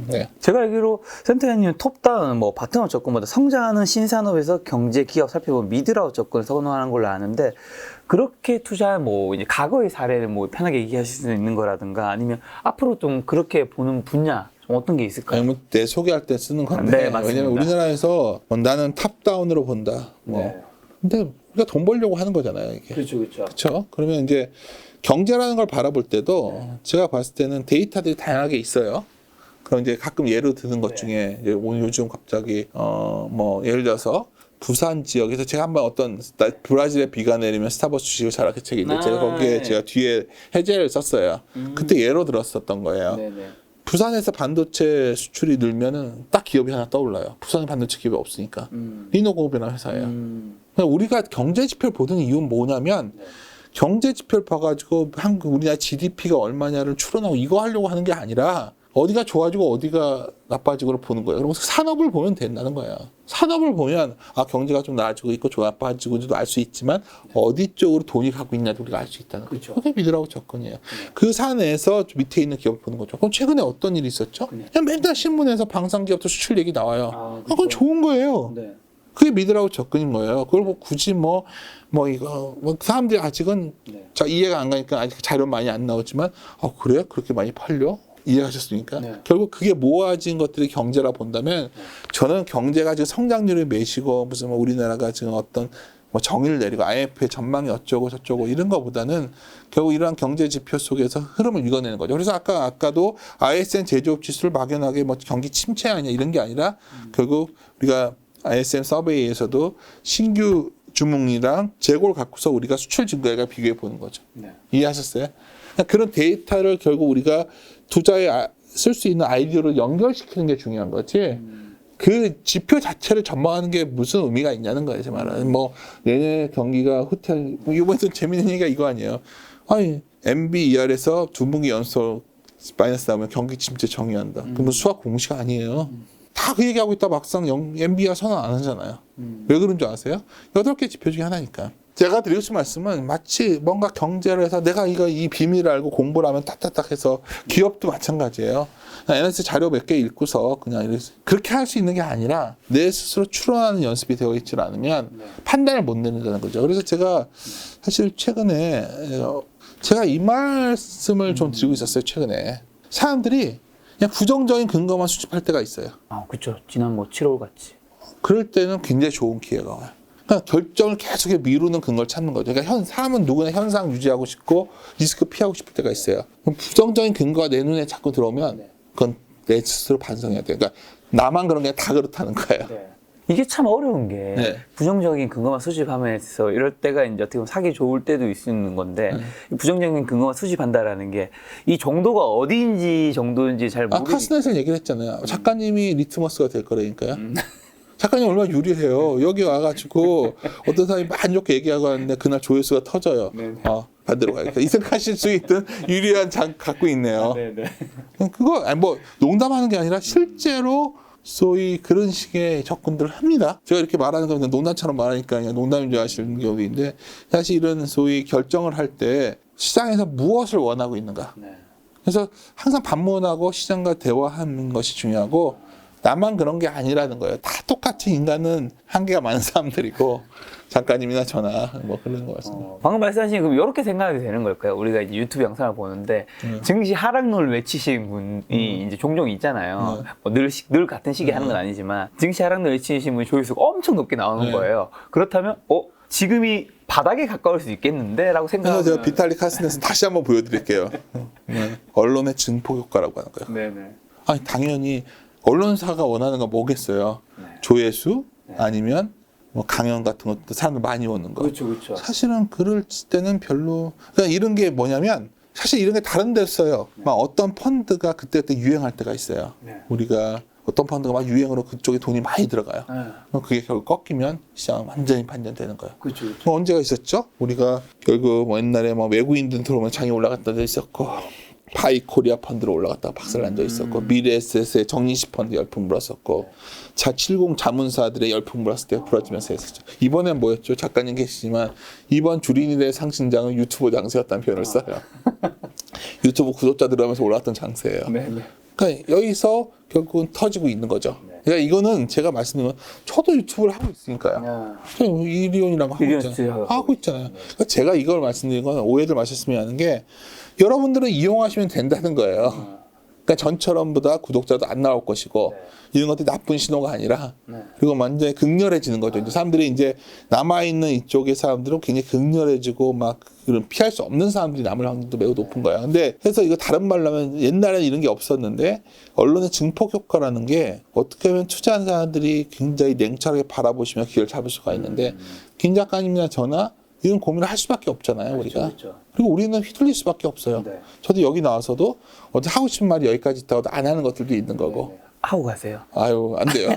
네. 제가 알기로 센터장님 톱다운 뭐 바텀업 접근보다 성장하는 신산업에서 경제 기업 살펴보면 미드라웃 접근을 선호하는 걸로 아는데 그렇게 투자한 뭐 이제 과거의 사례를 뭐 편하게 얘기하실 수 있는 거라든가 아니면 앞으로 좀 그렇게 보는 분야 좀 어떤 게 있을까요? 아니면 내 소개할 때 쓰는 건데 네, 맞습니다. 왜냐면 우리나라에서 나는 탑다운으로 본다. 근데 우리가 돈 벌려고 하는 거잖아요. 이게. 그렇죠. 그러면 이제 경제라는 걸 바라볼 때도 제가 봤을 때는 데이터들이 다양하게 있어요. 그럼 이제 가끔 예로 드는 것 중에 이제 오늘 요즘 갑자기 뭐 예를 들어서 부산 지역에서 제가 한번 어떤 브라질의 비가 내리면 스타벅스 주식을 잘하게 책이 있는데 제가 거기에 제가 뒤에 해제를 썼어요. 그때 예로 들었었던 거예요. 부산에서 반도체 수출이 늘면은 딱 기업이 하나 떠올라요. 부산에 반도체 기업이 없으니까. 리노공업이라는 회사예요. 우리가 경제 지표를 보는 이유는 뭐냐면 경제 지표를 봐가지고 우리나라 GDP가 얼마냐를 추론하고 이거 하려고 하는 게 아니라 어디가 좋아지고 어디가 나빠지고를 보는 거예요. 그래서 산업을 보면 된다는 거예요. 산업을 보면 경제가 좀 나아지고 있고 나빠지고도 알 수 있지만 어디 쪽으로 돈이 가고 있냐도 우리가 알 수 있다는 거죠. 그게 미드라웃 접근이에요. 그 산에서 밑에 있는 기업을 보는 거죠. 그럼 최근에 어떤 일이 있었죠? 그냥 맨날 신문에서 방산기업도 수출 얘기 나와요. 그건 좋은 거예요. 그게 미드라웃 접근인 거예요. 그걸 뭐 굳이 사람들이 아직은 이해가 안 가니까 아직 자료 많이 안 나오지만 그래요? 그렇게 많이 팔려? 이해하셨습니까? 결국 그게 모아진 것들이 경제라 본다면 저는 경제가 지금 성장률을 매시고 무슨 우리나라가 지금 어떤 정의를 내리고 IMF의 전망이 어쩌고 저쩌고 이런 것보다는 결국 이러한 경제 지표 속에서 흐름을 읽어내는 거죠. 그래서 아까도 ISM 제조업 지수를 막연하게 경기 침체 아니냐 이런 게 아니라 결국 우리가 ISM 서베이에서도 신규 주문이랑 재고를 갖고서 우리가 수출 증가율과 비교해 보는 거죠. 이해하셨어요? 그런 데이터를 결국 우리가 투자에 쓸 수 있는 아이디어로 연결시키는 게 중요한 거지. 그 지표 자체를 전망하는 게 무슨 의미가 있냐는 거예요, 제 말은. 내년 경기가 이번에도 재밌는 얘기가 이거 아니에요. MBER에서 2분기 연속 마이너스 나오면 경기 침체 정의한다. 그러면 수학 공식 아니에요. 다 그 얘기하고 있다 막상 MBR 선언 안 하잖아요. 왜 그런 줄 아세요? 8개 지표 중에 하나니까. 제가 드리고 싶은 말씀은 마치 뭔가 경제를 해서 내가 이 비밀을 알고 공부를 하면 딱딱딱 해서 기업도 마찬가지예요. NS 자료 몇 개 읽고서 그냥 그렇게 할 수 있는 게 아니라 내 스스로 추론하는 연습이 되어 있지 않으면 판단을 못 내는다는 거죠. 그래서 제가 사실 최근에 제가 이 말씀을 좀 드리고 있었어요. 최근에 사람들이 그냥 부정적인 근거만 수집할 때가 있어요. 그렇죠. 지난 7월 같이. 그럴 때는 굉장히 좋은 기회가 와요. 그러니까 결정을 계속 미루는 근거를 찾는 거죠. 그러니까 사람은 누구나 현상 유지하고 싶고 리스크 피하고 싶을 때가 있어요. 그럼 부정적인 근거가 내 눈에 자꾸 들어오면 그건 내 스스로 반성해야 돼요. 그러니까 나만 그런 게 다 그렇다는 거예요. 이게 참 어려운 게 네. 부정적인 근거만 수집하면서 이럴 때가 이제 어떻게 보면 사기 좋을 때도 있는 건데 이 부정적인 근거만 수집한다라는 게 이 정도가 어디인지 정도인지 잘 모르겠어요. 카스넷에서 얘기를 했잖아요. 작가님이 리트머스가 될 거라니까요. 작가님 얼마나 유리해요. 여기 와가지고 어떤 사람이 안 좋게 얘기하고 하는데 그날 조회수가 터져요. 반대로 가야겠다. 이 생각하실 수 있던 유리한 장 갖고 있네요. 그거 아니 뭐 농담하는 게 아니라 실제로 소위 그런 식의 접근들을 합니다. 제가 이렇게 말하는 건 그냥 농담처럼 말하니까 그냥 농담인 줄 아시는 경우인데 사실 이런 소위 결정을 할 때 시장에서 무엇을 원하고 있는가. 그래서 항상 반문하고 시장과 대화하는 것이 중요하고 나만 그런 게 아니라는 거예요. 다 똑같이 인간은 한계가 많은 사람들이고 작가님이나 저나 뭐 그런 것 같습니다. 방금 말씀하신 그럼 이렇게 생각이 되는 걸까요? 우리가 이제 유튜브 영상을 보는데 증시 하락률 외치신 분이 이제 종종 있잖아요. 뭐 늘 같은 시기에 하는 건 아니지만 증시 하락률 외치신 분이 조회수가 엄청 높게 나오는 거예요. 그렇다면 지금이 바닥에 가까울 수 있겠는데? 라고 생각하면 그래서 제가 비탈리 카스넷은 다시 한번 보여드릴게요. 언론의 증폭 효과라고 하는 거예요. 아니 당연히 언론사가 원하는 건 뭐겠어요? 조회수 아니면 뭐 강연 같은 것도 사람들 많이 오는 거. 그렇죠. 사실은 글을 쓸 때는 별로 그러니까 이런 게 뭐냐면 사실 이런 게 다른 데 써요. 막 어떤 펀드가 그때 유행할 때가 있어요. 우리가 어떤 펀드가 막 유행으로 그쪽에 돈이 많이 들어가요. 그럼 그게 결국 꺾이면 시장은 완전히 반전되는 거예요. 그렇죠. 뭐 언제가 있었죠? 우리가 결국 뭐 옛날에 뭐 외국인들 들어오면 장이 올라갔다 도 있었고 바이코리아 펀드로 올라갔다가 박살난 적 있었고 미래에셋의 정리식 펀드 열풍 불었었고 자70 자문사들의 열풍 불었을 때 부러지면서 했었죠. 이번엔 뭐였죠? 작가님 계시지만 이번 주린이의 상승장은 유튜브 장세였다는 표현을 써요. 유튜브 구독자 들어가면서 올라왔던 장세예요. 그러니까 여기서 결국은 터지고 있는 거죠. 그러니까 이거는 제가 말씀드린 건 저도 유튜브를 하고 있으니까요. 이리온이랑 하고 있잖아요. 그러니까 제가 이걸 말씀드린 건 오해들 마셨으면 하는 게 여러분들은 이용하시면 된다는 거예요. 그러니까 전처럼보다 구독자도 안 나올 것이고 이런 것들이 나쁜 신호가 아니라 그리고 완전히 극렬해지는 거죠. 이제 사람들이 이제 남아있는 이쪽의 사람들은 굉장히 극렬해지고 막 그런 피할 수 없는 사람들이 남을 확률도 매우 높은 거야. 근데 그래서 이거 다른 말로 하면 옛날에는 이런 게 없었는데 언론의 증폭 효과라는 게 어떻게 보면 투자하는 사람들이 굉장히 냉철하게 바라보시면 기회를 잡을 수가 있는데 김 작가님이나 저나 이런 고민을 할 수밖에 없잖아요, 우리가. 그리고 우리는 휘둘릴 수밖에 없어요. 저도 여기 나와서도 어떤 하고 싶은 말이 여기까지 있다고 안 하는 것들도 있는 거고. 하고 가세요. 아유, 안 돼요.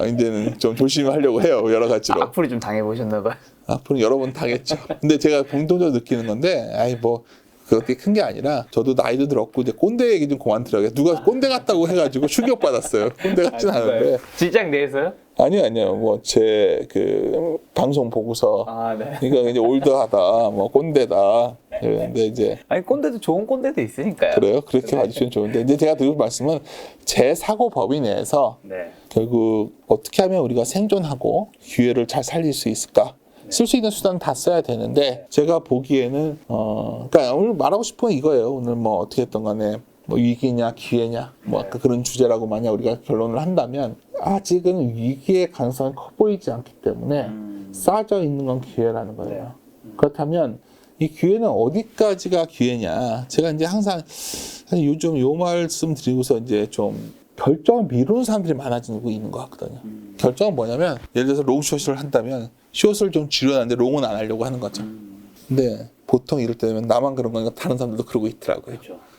이제는 좀 조심하려고 해요, 여러 가지로. 악플이 좀 당해보셨나 봐요. 앞으로 여러 번 당했죠. 근데 제가 공통적으로 느끼는 건데, 그렇게 큰 게 아니라 저도 나이도 들었고 이제 꼰대 얘기 좀 그만 들어요. 누가 꼰대 같다고 해가지고 충격받았어요. 꼰대 같진 않은데. 직장 내에서요? 아니요. 뭐 제 그 방송 보고서 이거 이제 올드하다, 뭐 꼰대다. 그런데 이제 아니 꼰대도 좋은 꼰대도 있으니까요. 그래요. 그렇게 봐주시면 좋은데 이제 제가 드릴 말씀은 제 사고 법위 내에서 결국 어떻게 하면 우리가 생존하고 기회를 잘 살릴 수 있을까? 쓸 수 있는 수단은 다 써야 되는데 제가 보기에는 그러니까 오늘 말하고 싶은 건 이거예요. 오늘 뭐 어떻게 했던 간에 뭐 위기냐 기회냐 뭐 아까 그런 주제라고 만약 우리가 결론을 한다면 아직은 위기의 가능성이 커 보이지 않기 때문에 쌓여져 있는 건 기회라는 거예요. 그렇다면 이 기회는 어디까지가 기회냐? 제가 이제 항상 사실 요즘 요 말씀 드리고서 이제 좀 결정을 미루는 사람들이 많아지고 있는 것 같거든요. 결정은 뭐냐면 예를 들어서 롱숏을 한다면 숏을 좀 줄여놨는데 롱은 안 하려고 하는 거죠. 근데 보통 이럴 때면 나만 그런 거니까 다른 사람들도 그러고 있더라고요.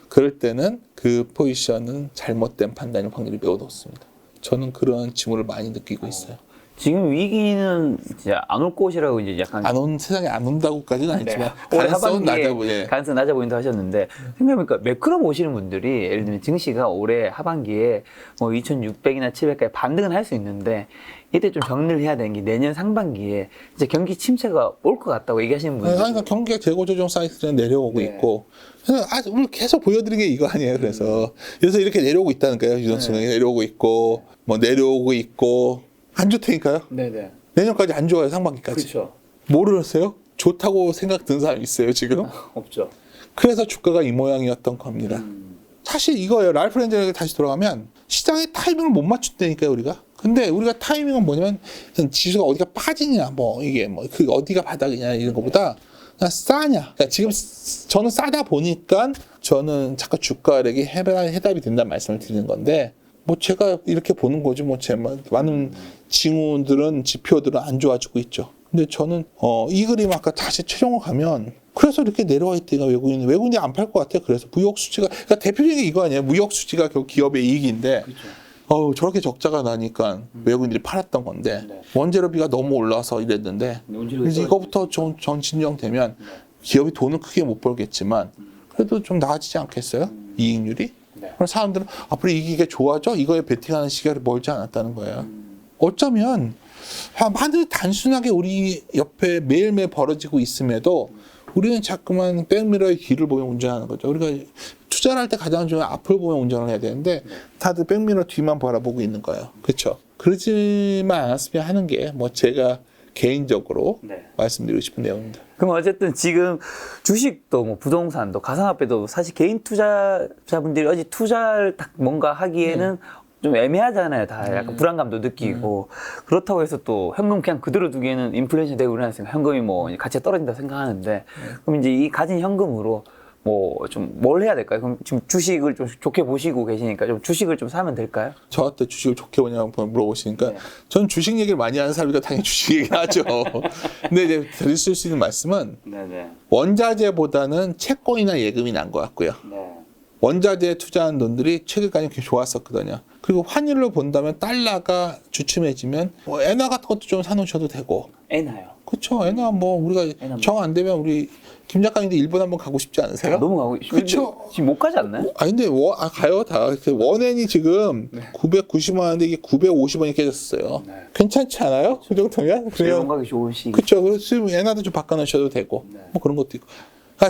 그럴 때는 그 포지션은 잘못된 판단일 확률이 매우 높습니다. 저는 그런 징후를 많이 느끼고 있어요. 지금 위기는 진짜 안 올 것이라고 이제 약간 세상에 안 온다고까지는 아니지만 올해 가능성은 낮아 하반기에 보여요. 가능성 낮아 보인다 하셨는데 생각해보니까 매크로 보시는 분들이 예를 들면 증시가 올해 하반기에 뭐 2,600이나 700까지 반등은 할 수 있는데 이때 좀 정리를 해야 되는 게 내년 상반기에 이제 경기 침체가 올 것 같다고 얘기하시는 분들. 그러니까 경기가 재고 조정 사이클에 내려오고 있고 그래서 오늘 계속 보여드린 게 이거 아니에요. 그래서 이렇게 내려오고 있다는 거예요. 유동성이 내려오고 있고 뭐 내려오고 있고 안 좋다니까요. 내년까지 안 좋아요. 상반기까지. 뭐를 하세요? 좋다고 생각 드는 사람 있어요 지금? 없죠. 그래서 주가가 이 모양이었던 겁니다. 사실 이거예요. 랄프 렌저에게 다시 돌아가면 시장의 타이밍을 못 맞춘다니까요 우리가. 근데 우리가 타이밍은 뭐냐면 지수가 어디가 빠지냐 뭐 이게 뭐 그 어디가 바닥이냐 이런 것보다 그냥 싸냐. 그러니까 지금 저는 싸다 보니까 저는 자꾸 주가 하락이 해답이 된다는 말씀을 드리는 건데 뭐 제가 이렇게 보는 거지 뭐 제 많은 징후들은 지표들은 안 좋아지고 있죠. 근데 저는 이 그림 아까 다시 최종을 가면 그래서 이렇게 내려와 있대가 외국인이 안 팔 것 같아요. 그래서 무역 수지가 그러니까 대표적인 게 이거 아니에요. 무역 수지가 결국 기업의 이익인데 저렇게 적자가 나니까 외국인들이 팔았던 건데 원재료비가 너무 올라서 이랬는데 이제 이거부터 좀 진정되면 기업이 돈을 크게 못 벌겠지만 그래도 좀 나아지지 않겠어요? 이익률이? 그럼 사람들은 앞으로 이게 좋아져? 이거에 베팅하는 시간이 멀지 않았다는 거예요. 어쩌면 아주 단순하게 우리 옆에 매일매일 벌어지고 있음에도 우리는 자꾸만 백미러의 뒤를 보며 운전하는 거죠. 우리가 투자를 할 때 가장 중요한 앞을 보며 운전을 해야 되는데 다들 백미러 뒤만 바라보고 있는 거예요. 그렇죠? 그러지만 않았으면 하는 게 뭐 제가 개인적으로 말씀드리고 싶은 내용입니다. 그럼 어쨌든 지금 주식도 뭐 부동산도 가상화폐도 사실 개인 투자자분들이 어디 투자를 딱 뭔가 하기에는 좀 애매하잖아요. 다 약간 불안감도 느끼고 그렇다고 해서 또 현금 그냥 그대로 두기에는 인플레이션 되고 이러니까 현금이 뭐 가치가 떨어진다 생각하는데 그럼 이제 이 가진 현금으로 뭐 좀 뭘 해야 될까요? 그럼 지금 주식을 좀 좋게 보시고 계시니까 좀 주식을 좀 사면 될까요? 저한테 주식을 좋게 보냐고 물어보시니까 저는 주식 얘기를 많이 하는 사람이니까 당연히 주식 얘기를 하죠. 근데 이제 드릴 수 있는 말씀은 원자재보다는 채권이나 예금이 난 것 같고요. 원자재에 투자한 돈들이 최근까지 굉장히 좋았었거든요. 그리고 환율로 본다면 달러가 주춤해지면 뭐 엔화 같은 것도 좀 사놓으셔도 되고. 엔화요. 그렇죠. 엔화 뭐 우리가 정 안 되면 우리 김 작가님도 일본 한번 가고 싶지 않으세요? 너무 가고 그렇죠. 지금 못 가지 않나요? 근데 가요 다. 원엔이 지금 990원 하는데 이게 950원이 깨졌어요. 괜찮지 않아요? 그 정도면? 일본 가기 좋은 시기. 그렇죠. 그래서 엔화도 좀 바꿔놓으셔도 되고 뭐 그런 것도 있고.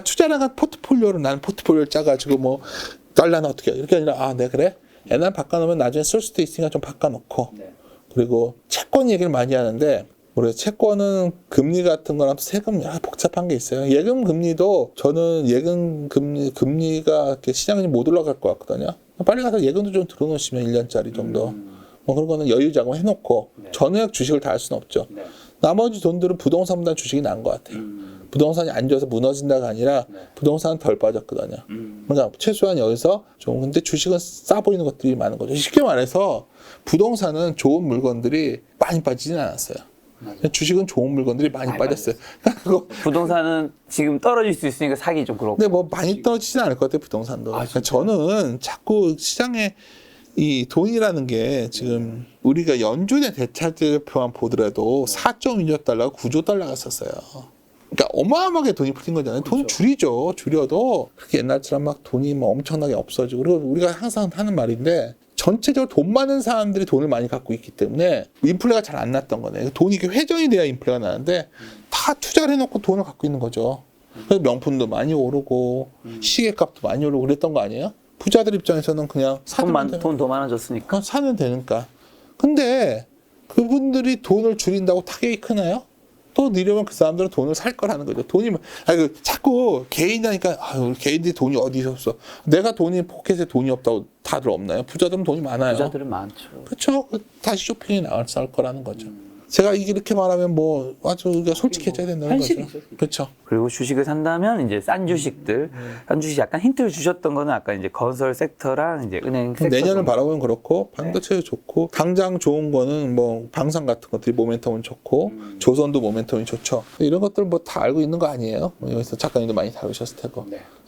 투자랑 포트폴리오를 나는 포트폴리오를 짜가지고 뭐 달러는 어떻게 해? 이렇게 아니라 네 그래? 엔화 바꿔놓으면 나중에 쓸 수도 있으니까 좀 바꿔놓고 그리고 채권 얘기를 많이 하는데 우리 채권은 금리 같은 거랑 세금 여러 복잡한 게 있어요. 예금 금리도 저는 예금 금리가 이렇게 시장이 못 올라갈 것 같거든요. 빨리 가서 예금도 좀 들어놓으시면 1년짜리 정도. 뭐 그런 거는 여유 자금 해놓고 전액 주식을 다 할 수는 없죠. 나머지 돈들은 부동산보다 주식이 나은 것 같아요. 부동산이 안 좋아서 무너진다가 아니라 부동산은 덜 빠졌거든요. 그러니까 최소한 여기서 좀 근데 주식은 싸 보이는 것들이 많은 거죠. 쉽게 말해서 부동산은 좋은 물건들이 많이 빠지진 않았어요. 주식은 좋은 물건들이 많이 빠졌어요. 부동산은 지금 떨어질 수 있으니까 사기 좀 그렇고. 근데 뭐 많이 떨어지진 않을 것 같아요, 부동산도. 그러니까 저는 자꾸 시장에 이 돈이라는 게 지금 우리가 연준의 대차지표만 보더라도 4.2조 달러가 9조 달러가 썼어요. 그러니까 어마어마하게 돈이 풀린 거잖아요. 돈 줄이죠. 줄여도 그렇게 옛날처럼 막 돈이 뭐 엄청나게 없어지고. 그리고 우리가 항상 하는 말인데 전체적으로 돈 많은 사람들이 돈을 많이 갖고 있기 때문에 인플레가 잘 안 났던 거네. 돈이 이렇게 회전이 돼야 인플레가 나는데 다 투자를 해놓고 돈을 갖고 있는 거죠. 그래서 명품도 많이 오르고 시계값도 많이 오르고 그랬던 거 아니에요? 부자들 입장에서는 그냥 돈 더 많아졌으니까. 사면 되니까. 근데 그분들이 돈을 줄인다고 타격이 크나요? 또 내려면 그 사람들은 돈을 살 거라는 거죠. 자꾸 개인이니까 우리 개인들이 돈이 어디서 없어. 내가 포켓에 돈이 없다고 다들 없나요? 부자들은 돈이 많아요. 부자들은 많죠. 그렇죠. 다시 쇼핑이 나올 거라는 거죠. 제가 이렇게 말하면 뭐 아주 우리가 솔직해져야 된다는 거죠. 그렇죠. 그리고 주식을 산다면 이제 싼 주식들, 싼 주식 약간 힌트를 주셨던 거는 아까 이제 건설 섹터랑 이제 은행 섹터. 내년을 바라보면 그렇고 반도체도 좋고 당장 좋은 거는 뭐 방산 같은 것들이 모멘텀은 좋고 조선도 모멘텀이 좋죠. 이런 것들 뭐 다 알고 있는 거 아니에요? 여기서 작가님도 많이 다루셨을 테고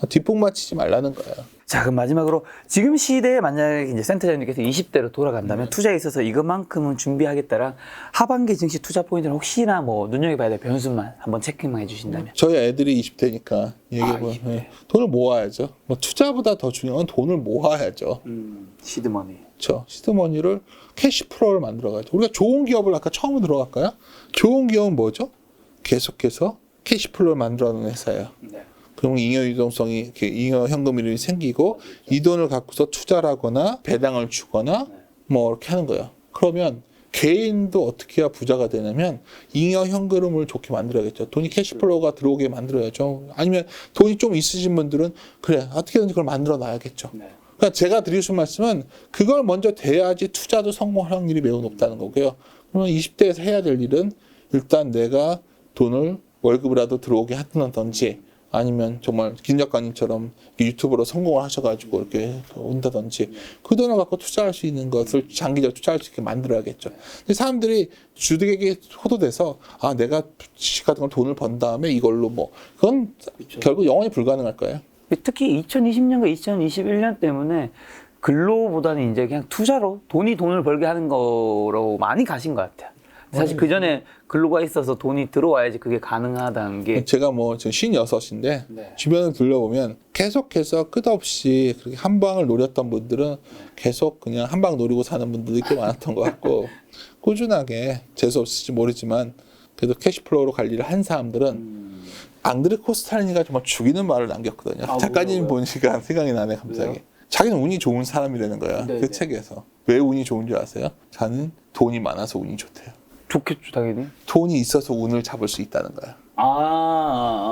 뒷북 맞히지 말라는 거예요. 자, 그럼 마지막으로 지금 시대에 만약에 이제 센터장님께서 20대로 돌아간다면 투자에 있어서 이것만큼은 준비하겠다랑 하반기 증시 투자 포인트를 혹시나 뭐 눈여겨봐야 될 변수만 한번 체크만 해주신다면. 저희 애들이 20대니까 얘기해보면 돈을 모아야죠. 뭐 투자보다 더 중요한 건 돈을 모아야죠. 시드머니. 그렇죠. 시드머니를 캐시플로우를 만들어가지고 우리가 좋은 기업을 아까 처음으로 들어갈까요? 좋은 기업은 뭐죠? 계속해서 캐시플로우를 만들어내는 회사예요. 그러면 잉여 유동성이 잉여 현금이 생기고 이 돈을 갖고서 투자를 하거나 배당을 주거나 뭐 이렇게 하는 거예요. 그러면 개인도 어떻게 해야 부자가 되냐면 잉여 현금을 좋게 만들어야겠죠. 돈이 캐시플로우가 들어오게 만들어야죠. 아니면 돈이 좀 있으신 분들은 그래 어떻게든지 그걸 만들어 놔야겠죠. 그러니까 제가 드릴 수 말씀은 그걸 먼저 돼야지 투자도 성공할 확률이 매우 높다는 거고요. 그러면 20대에서 해야 될 일은 일단 내가 돈을 월급이라도 들어오게 하든지 아니면 정말 김 작가님처럼 유튜브로 성공을 하셔가지고 이렇게 온다든지 그 돈을 갖고 투자할 수 있는 것을 장기적으로 투자할 수 있게 만들어야겠죠. 근데 사람들이 주택에 호도돼서 아 내가 주식 같은 걸 돈을 번 다음에 이걸로 뭐 그건 결국 영원히 불가능할 거예요. 특히 2020년과 2021년 때문에 근로보다는 이제 그냥 투자로 돈을 벌게 하는 거로 많이 가신 것 같아요. 사실 그 전에 근로가 있어서 돈이 들어와야지 그게 가능하다는 게. 제가 뭐 지금 56인데 주변을 둘러보면 계속해서 끝없이 그렇게 한 방을 노렸던 분들은 계속 그냥 한 방 노리고 사는 분들이 꽤 많았던 것 같고 꾸준하게 재수 없을지 모르지만 그래도 캐시플로우로 관리를 한 사람들은 앙드레 코스탈니가 정말 죽이는 말을 남겼거든요. 작가님 보니까 생각이 나네 갑자기. 왜요? 자기는 운이 좋은 사람이라는 거야. 그 책에서. 왜 운이 좋은 줄 아세요? 자는 돈이 많아서 운이 좋대요. 좋겠죠, 당연히. 돈이 있어서 운을 잡을 수 있다는 거야.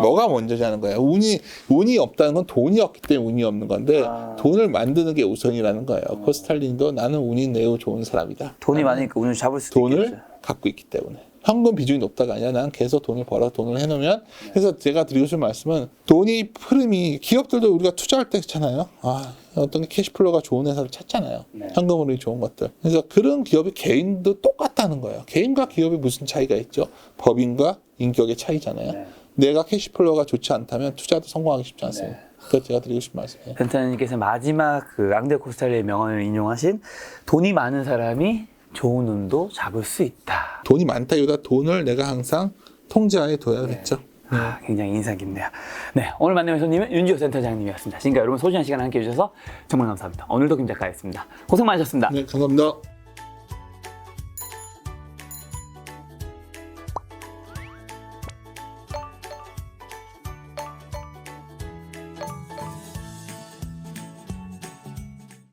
뭐가 먼저냐는 거야. 운이 없다는 건 돈이 없기 때문에 운이 없는 건데 돈을 만드는 게 우선이라는 거예요. 코스탈린도 나는 운이 매우 좋은 사람이다. 돈이 많으니까 운을 잡을 수 돈을 있겠죠. 갖고 있기 때문에. 현금 비중이 높다가 아니라 난 계속 돈을 벌어 돈을 해놓으면 그래서 제가 드리고 싶은 말씀은 돈이 흐름이 기업들도 우리가 투자할 때 있잖아요. 어떤 게 캐시플로우가 좋은 회사를 찾잖아요. 현금으로 좋은 것들. 그래서 그런 기업이 개인도 똑같다는 거예요. 개인과 기업이 무슨 차이가 있죠? 법인과 인격의 차이잖아요. 내가 캐시플로우가 좋지 않다면 투자도 성공하기 쉽지 않습니다. 그래서 제가 드리고 싶은 말씀이에요. 벤타님께서 마지막 그 앙드레 코스탈리의 명언을 인용하신 돈이 많은 사람이 좋은 운도 잡을 수 있다. 돈이 많다기보다 돈을 내가 항상 통제하에 둬야겠죠. 굉장히 인상 깊네요. 네, 오늘 만나는 손님은 윤지호 센터장님이었습니다. 지금까지 여러분 소중한 시간 함께 해주셔서 정말 감사합니다. 오늘도 김 작가였습니다. 고생 많으셨습니다. 네, 감사합니다.